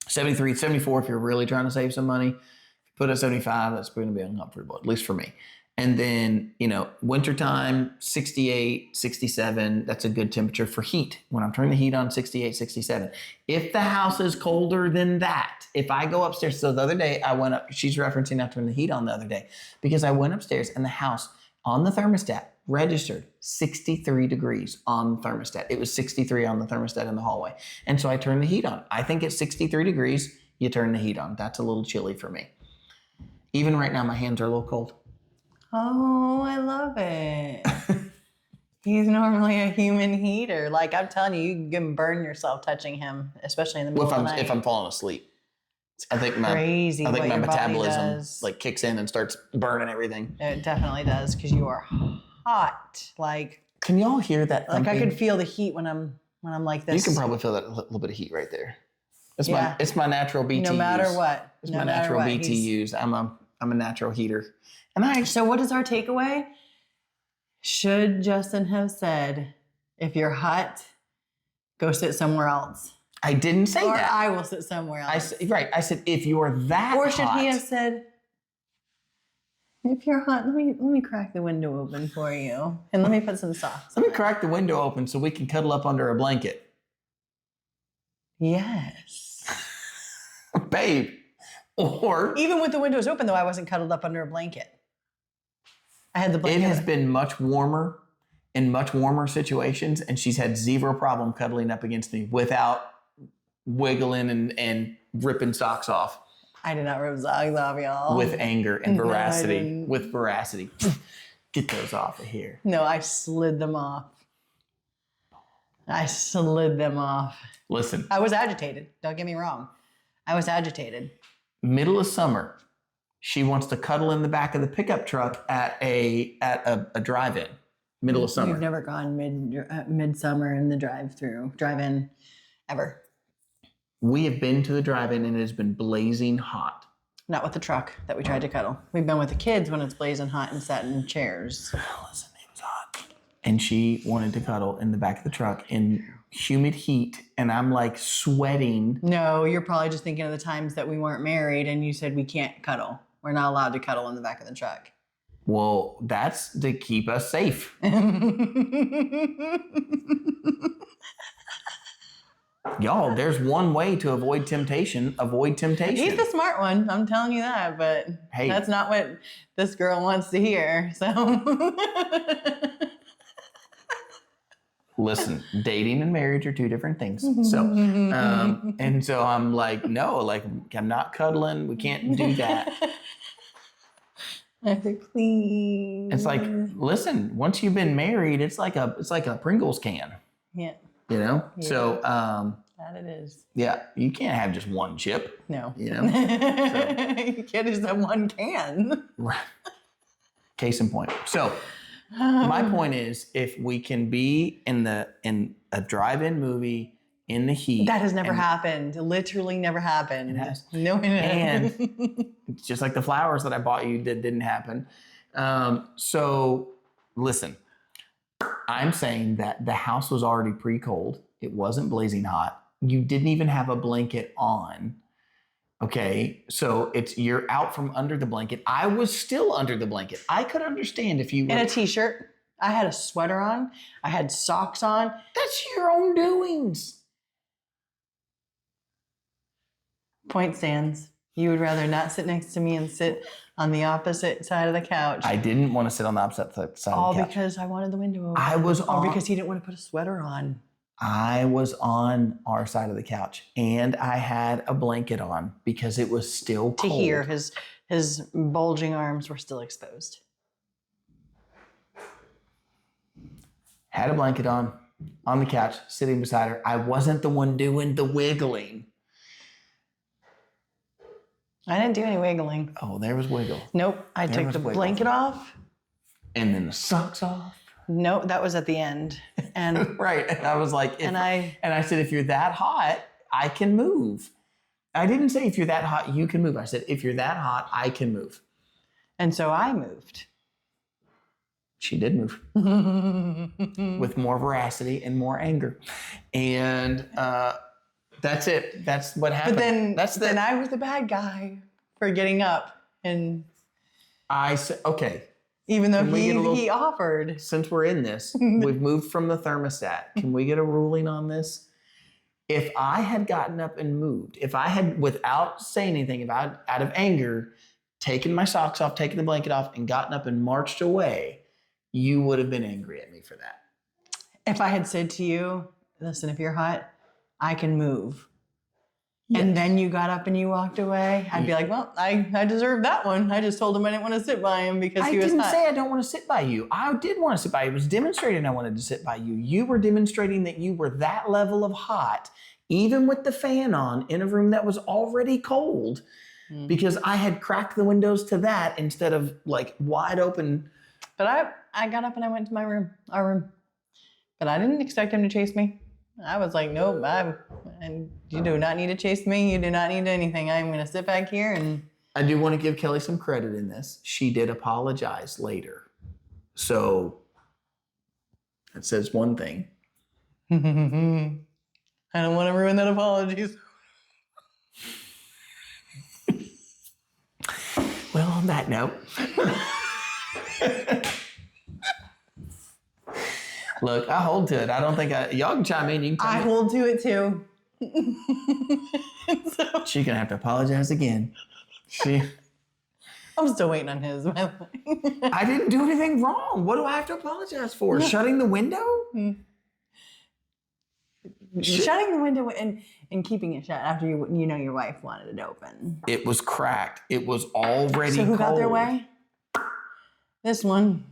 73, 74 if you're really trying to save some money. If you put it at 75, that's going to be uncomfortable, at least for me. And then, wintertime, 68, 67, that's a good temperature for heat. When I'm turning the heat on, 68, 67. If the house is colder than that, if I go upstairs, so the other day I went up, she's referencing I turned the heat on the other day, because I went upstairs and the house on the thermostat registered 63 degrees on the thermostat. It was 63 on the thermostat in the hallway. And so I turned the heat on. I think at 63 degrees, you turn the heat on. That's a little chilly for me. Even right now, my hands are a little cold. Oh, I love it. He's normally a human heater. Like I'm telling you, you can burn yourself touching him, especially in the middle of the night. If I'm falling asleep. I think Crazy my what your body metabolism does. like kicks in and starts burning everything. It definitely does because you are hot. Can y'all hear that thumping? Like I could feel the heat when I'm like this. You can probably feel that little bit of heat right there. It's Yeah. my natural BTUs. No matter what. It's my natural BTUs. I'm a natural heater. And So what is our takeaway? Should Justin have said, if you're hot, go sit somewhere else? I didn't say or that. I will sit somewhere else. I said if you are that Or should hot, he have said, if you're hot, let me crack the window open for you and let me put some socks. Let me crack the window open so we can cuddle up under a blanket. Yes. Babe. Or even with the windows open though, I wasn't cuddled up under a blanket. I had the blanket. It has been much warmer in much warmer situations, and she's had zero problem cuddling up against me without wiggling and ripping socks off. I did not rip socks off, y'all. With anger and No, I veracity. didn't. With veracity. Get those off of here. No, I slid them off. I slid them off. Listen. I was agitated. Don't get me wrong. I was agitated. Middle of summer, she wants to cuddle in the back of the pickup truck at a drive-in. Middle of summer. We've never gone midsummer in the drive-in ever. We have been to the drive-in and it has been blazing hot. Not with the truck that we tried to cuddle. We've been with the kids when it's blazing hot and sat in chairs. Listen, it was hot. And she wanted to cuddle in the back of the truck in humid heat, and I'm like sweating. No, you're probably just thinking of the times that we weren't married and you said we can't cuddle. We're not allowed to cuddle in the back of the truck. Well, that's to keep us safe. Y'all, there's one way to avoid temptation. Avoid temptation. He's the smart one. I'm telling you that, but hey, that's not what this girl wants to hear. So listen, dating and marriage are two different things. So, and so I'm like, no, like I'm not cuddling. We can't do that. I said, please. It's like, listen, once you've been married, it's like a Pringles can. Yeah. You know? Yeah. So, that it is. yeah, you can't have just one chip. No. You know? So, you can't just have one can. case in point. So, my point is, if we can be in a drive-in movie in the heat. That has never happened. Literally never happened. It has. No, it hasn't. And just like the flowers that I bought you didn't happen. So listen, I'm saying that the house was already pre-cold. It wasn't blazing hot. You didn't even have a blanket on. Okay, so you're out from under the blanket. I was still under the blanket. I could understand if you were. In a t-shirt. I had a sweater on. I had socks on. That's your own doings. Point stands. You would rather not sit next to me and sit on the opposite side of the couch. I didn't want to sit on the opposite side of the couch. All because I wanted the window open. Or because he didn't want to put a sweater on. I was on our side of the couch and I had a blanket on because it was still cold. To hear his bulging arms were still exposed. Had a blanket on the couch, sitting beside her. I wasn't the one doing the wiggling. I didn't do any wiggling. Oh, there was wiggle. Nope. I took the blanket off. And then the socks off. Nope, that was at the end. And right. And I was like, I said, if you're that hot, I can move. I didn't say if you're that hot, you can move. I said, if you're that hot, I can move. And so I moved. She did move with more veracity and more anger. And that's it. That's what happened. But then I was the bad guy for getting up. And I said, okay. Even though he offered. Since we're in this, we've moved from the thermostat. Can we get a ruling on this? If I had gotten up and moved, if I had, without saying anything, if I, out of anger, taken my socks off, taken the blanket off, and gotten up and marched away, you would have been angry at me for that. If I had said to you, listen, if you're hot, I can move. Yes. And then you got up and you walked away, I'd be like, well, I deserve that one. I just told him I didn't want to sit by him because he was hot. I didn't say I don't want to sit by you. I did want to sit by you. It was demonstrating I wanted to sit by you. You were demonstrating that you were that level of hot, even with the fan on in a room that was already cold, because I had cracked the windows to that instead of like wide open. But I got up and I went to our room. But I didn't expect him to chase me. I was like, nope, and you do not need to chase me. You do not need anything. I'm going to sit back here and... I do want to give Kelly some credit in this. She did apologize later. So that says one thing. I don't want to ruin that apologies. Well, on that note. Look, I hold to it. I don't think y'all can chime in. You can I hold to it too. She's going to have to apologize again. I'm still waiting on his. I didn't do anything wrong. What do I have to apologize for? Shutting the window? Shutting the window and keeping it shut after you know your wife wanted it open. It was cracked. It was already So who got their cold. way? This one.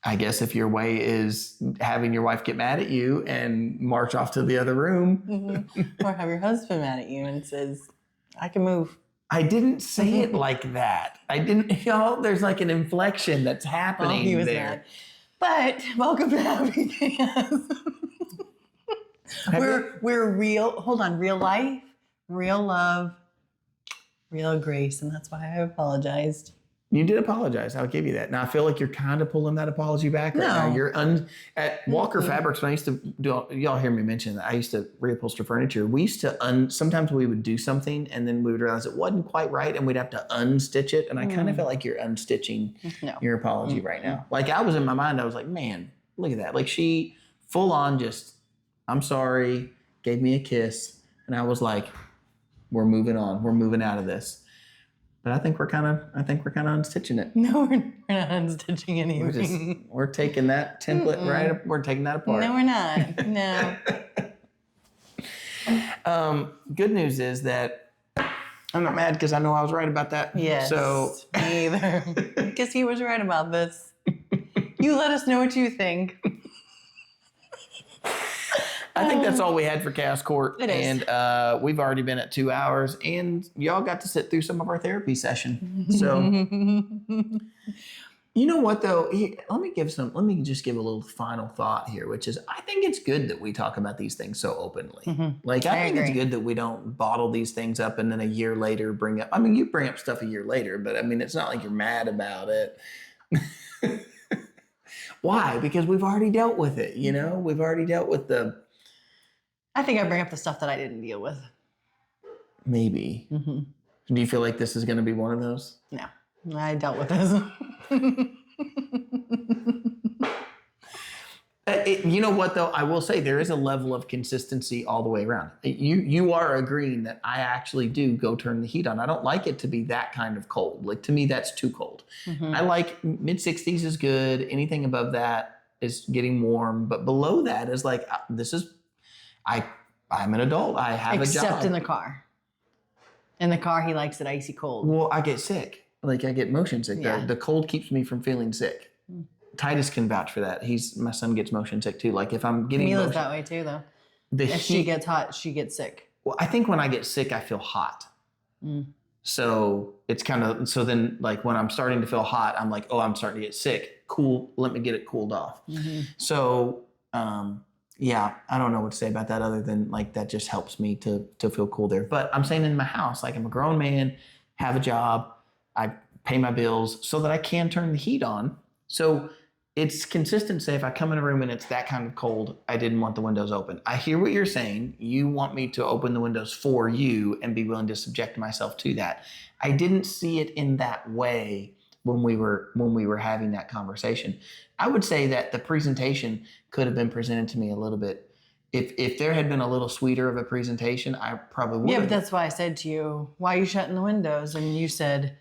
I guess if your way is having your wife get mad at you and march off to the other room. Or have your husband mad at you and says, I can move. I didn't say it like that. I didn't, there's like an inflection that's happening He was there. mad. But welcome to Happy Chaos. We're real, hold on, real life, real love, real grace. And that's why I apologized. You did apologize. I'll give you that. Now I feel like you're kind of pulling that apology back right now. You're at Walker Fabrics. When I used to do, y'all hear me mention that I used to reupholster furniture. We used to sometimes we would do something and then we would realize it wasn't quite right and we'd have to unstitch it. And I kind of felt like you're unstitching your apology right now. Like I was in my mind, I was like, man, look at that. Like she full on just, I'm sorry, gave me a kiss, and I was like, we're moving on. We're moving out of this. But I think we're kind of unstitching it. No, we're not unstitching anything. We're taking that template right. We're taking that apart. No, we're not. No. Good news is that I'm not mad because I know I was right about that. Yes. So me either. Because he was right about this. You let us know what you think. I think that's all we had for Chaos Court. It is. And we've already been at 2 hours, and y'all got to sit through some of our therapy session. So, you know what though? Let me just give a little final thought here, which is I think it's good that we talk about these things so openly. Like I think agree. it's good that we don't bottle these things up and then a year later bring up. I mean, you bring up stuff a year later, but I mean, it's not like you're mad about it. Why? Because we've already dealt with it. We've already dealt with the. I think I bring up the stuff that I didn't deal with. Maybe. Do you feel like this is going to be one of those? No, I dealt with this. You know what, though? I will say there is a level of consistency all the way around. You are agreeing that I actually do go turn the heat on. I don't like it to be that kind of cold. Like, to me, that's too cold. I like mid-60s is good. Anything above that is getting warm. But below that is like, I'm an adult. I have a job. Except in the car. In the car, he likes it icy cold. Well, I get sick. Like I get motion sick. Yeah. The cold keeps me from feeling sick. Titus can vouch for that. My son gets motion sick too. Like if I'm getting Mila's motion, that way too, though. the If she heat. gets hot, she gets sick. Well, I think when I get sick, I feel hot. So it's kind of so then like when I'm starting to feel hot, I'm like, oh, I'm starting to get sick. Cool. Let me get it cooled off. So. Yeah, I don't know what to say about that other than like that just helps me to feel cool there. But I'm saying in my house, like I'm a grown man, have a job, I pay my bills so that I can turn the heat on. So it's consistent. Say if I come in a room and it's that kind of cold, I didn't want the windows open. I hear what you're saying. You want me to open the windows for you and be willing to subject myself to that. I didn't see it in that way when we were having that conversation. I would say that the presentation could have been presented to me a little bit. If there had been a little sweeter of a presentation, I probably would. Yeah, but that's why I said to you, why are you shutting the windows? And you said,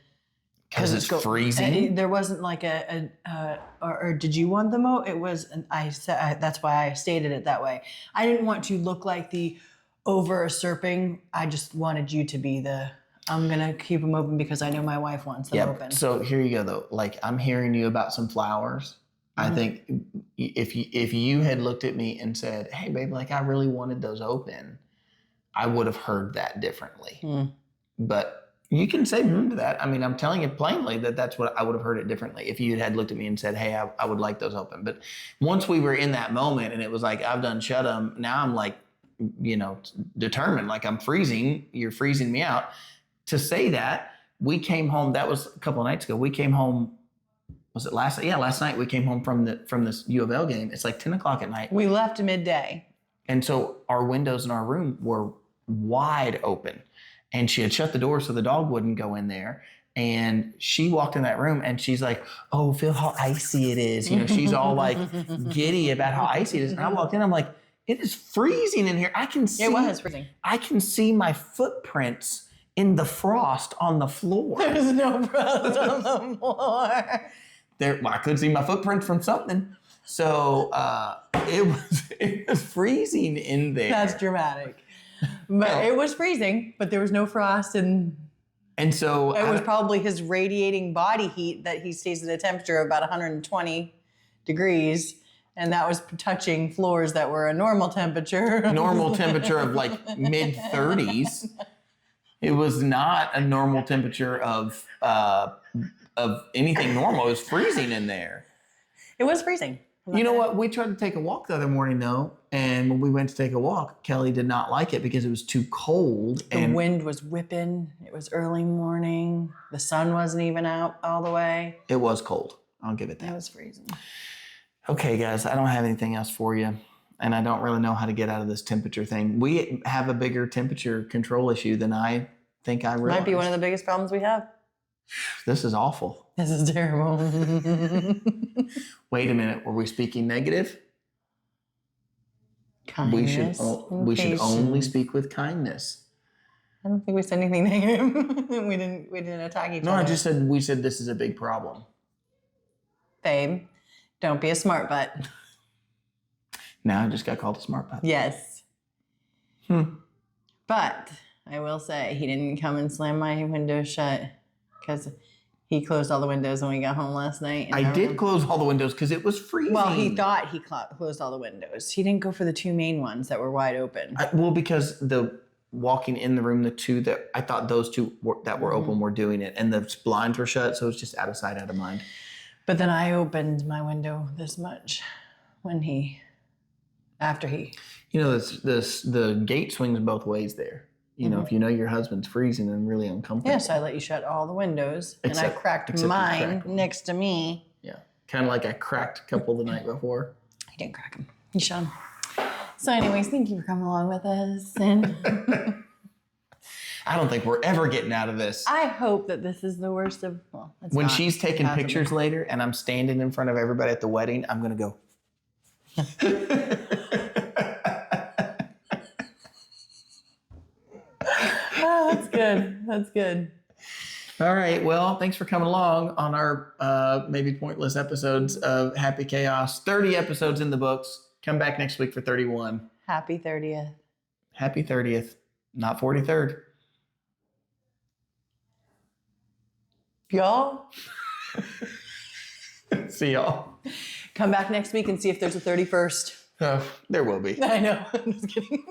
because it's freezing. There wasn't like or did you want the It was, and I said, that's why I stated it that way. I didn't want to look like the over usurping. I just wanted you to be I'm going to keep them open because I know my wife wants them open. So here you go though. Like I'm hearing you about some flowers. I think if you had looked at me and said, "Hey, babe, like I really wanted those open," I would have heard that differently. But you can say to that. I mean, I'm telling you plainly that that's what I would have heard it differently if you had looked at me and said, "Hey, I would like those open." But once we were in that moment and it was like I've done shut them, now I'm like, determined. Like I'm freezing. You're freezing me out. To say that, we came home. That was a couple of nights ago. We came home. Was it last? Yeah, last night we came home from this U of L game. It's like 10 o'clock at night. We left midday. And so our windows in our room were wide open. And she had shut the door so the dog wouldn't go in there. And she walked in that room and she's like, "Oh, feel how icy it is." She's all like giddy about how icy it is. And I walked in, I'm like, "It is freezing in here. I can see." It was freezing. I can see my footprints in the frost on the floor. There's no frost on the floor. I could see my footprint from something. So it was freezing in there. That's dramatic. But it was freezing, but there was no frost, and so it was probably his radiating body heat that he stays at a temperature of about 120 degrees, and that was touching floors that were a normal temperature. Normal temperature of like mid 30s. It was not a normal temperature of anything normal. It was freezing in there. It was freezing. You know what? We tried to take a walk the other morning, though, and when we went to take a walk, Kelly did not like it because it was too cold. The wind was whipping. It was early morning. The sun wasn't even out all the way. It was cold. I'll give it that. It was freezing. Okay, guys, I don't have anything else for you, and I don't really know how to get out of this temperature thing. We have a bigger temperature control issue than I think I realized. Might be one of the biggest problems we have. This is awful. This is terrible. Wait a minute. Were we speaking negative? Kindness. We should only speak with kindness. I don't think we said anything negative. we didn't attack each other. No, I just said we said this is a big problem. Babe, don't be a smart butt. Now I just got called a smart butt. Yes. But I will say he didn't come and slam my window shut because he closed all the windows when we got home last night. I did close all the windows because it was freezing. Well, he thought he closed all the windows. He didn't go for the two main ones that were wide open. Because the walking in the room, the two that I thought those two that were open were doing it, and the blinds were shut, so it was just out of sight, out of mind. But then I opened my window this much after he. The gate swings both ways there. If you know your husband's freezing and really uncomfortable. Yes, I let you shut all the windows, and I cracked mine next to me. Yeah, kind of like I cracked a couple the night before. He didn't crack them. He shut them. So anyways, thank you for coming along with us. And I don't think we're ever getting out of this. I hope that this is the worst of, it's when not. she's taking pictures later and I'm standing in front of everybody at the wedding, I'm going to go. Oh, that's good. That's good. All right. Well, thanks for coming along on our maybe pointless episodes of Happy Chaos. 30 episodes in the books. Come back next week for 31. Happy 30th. Happy 30th, not 43rd. Y'all. See y'all. Come back next week and see if there's a 31st. There will be. I know. I'm just kidding.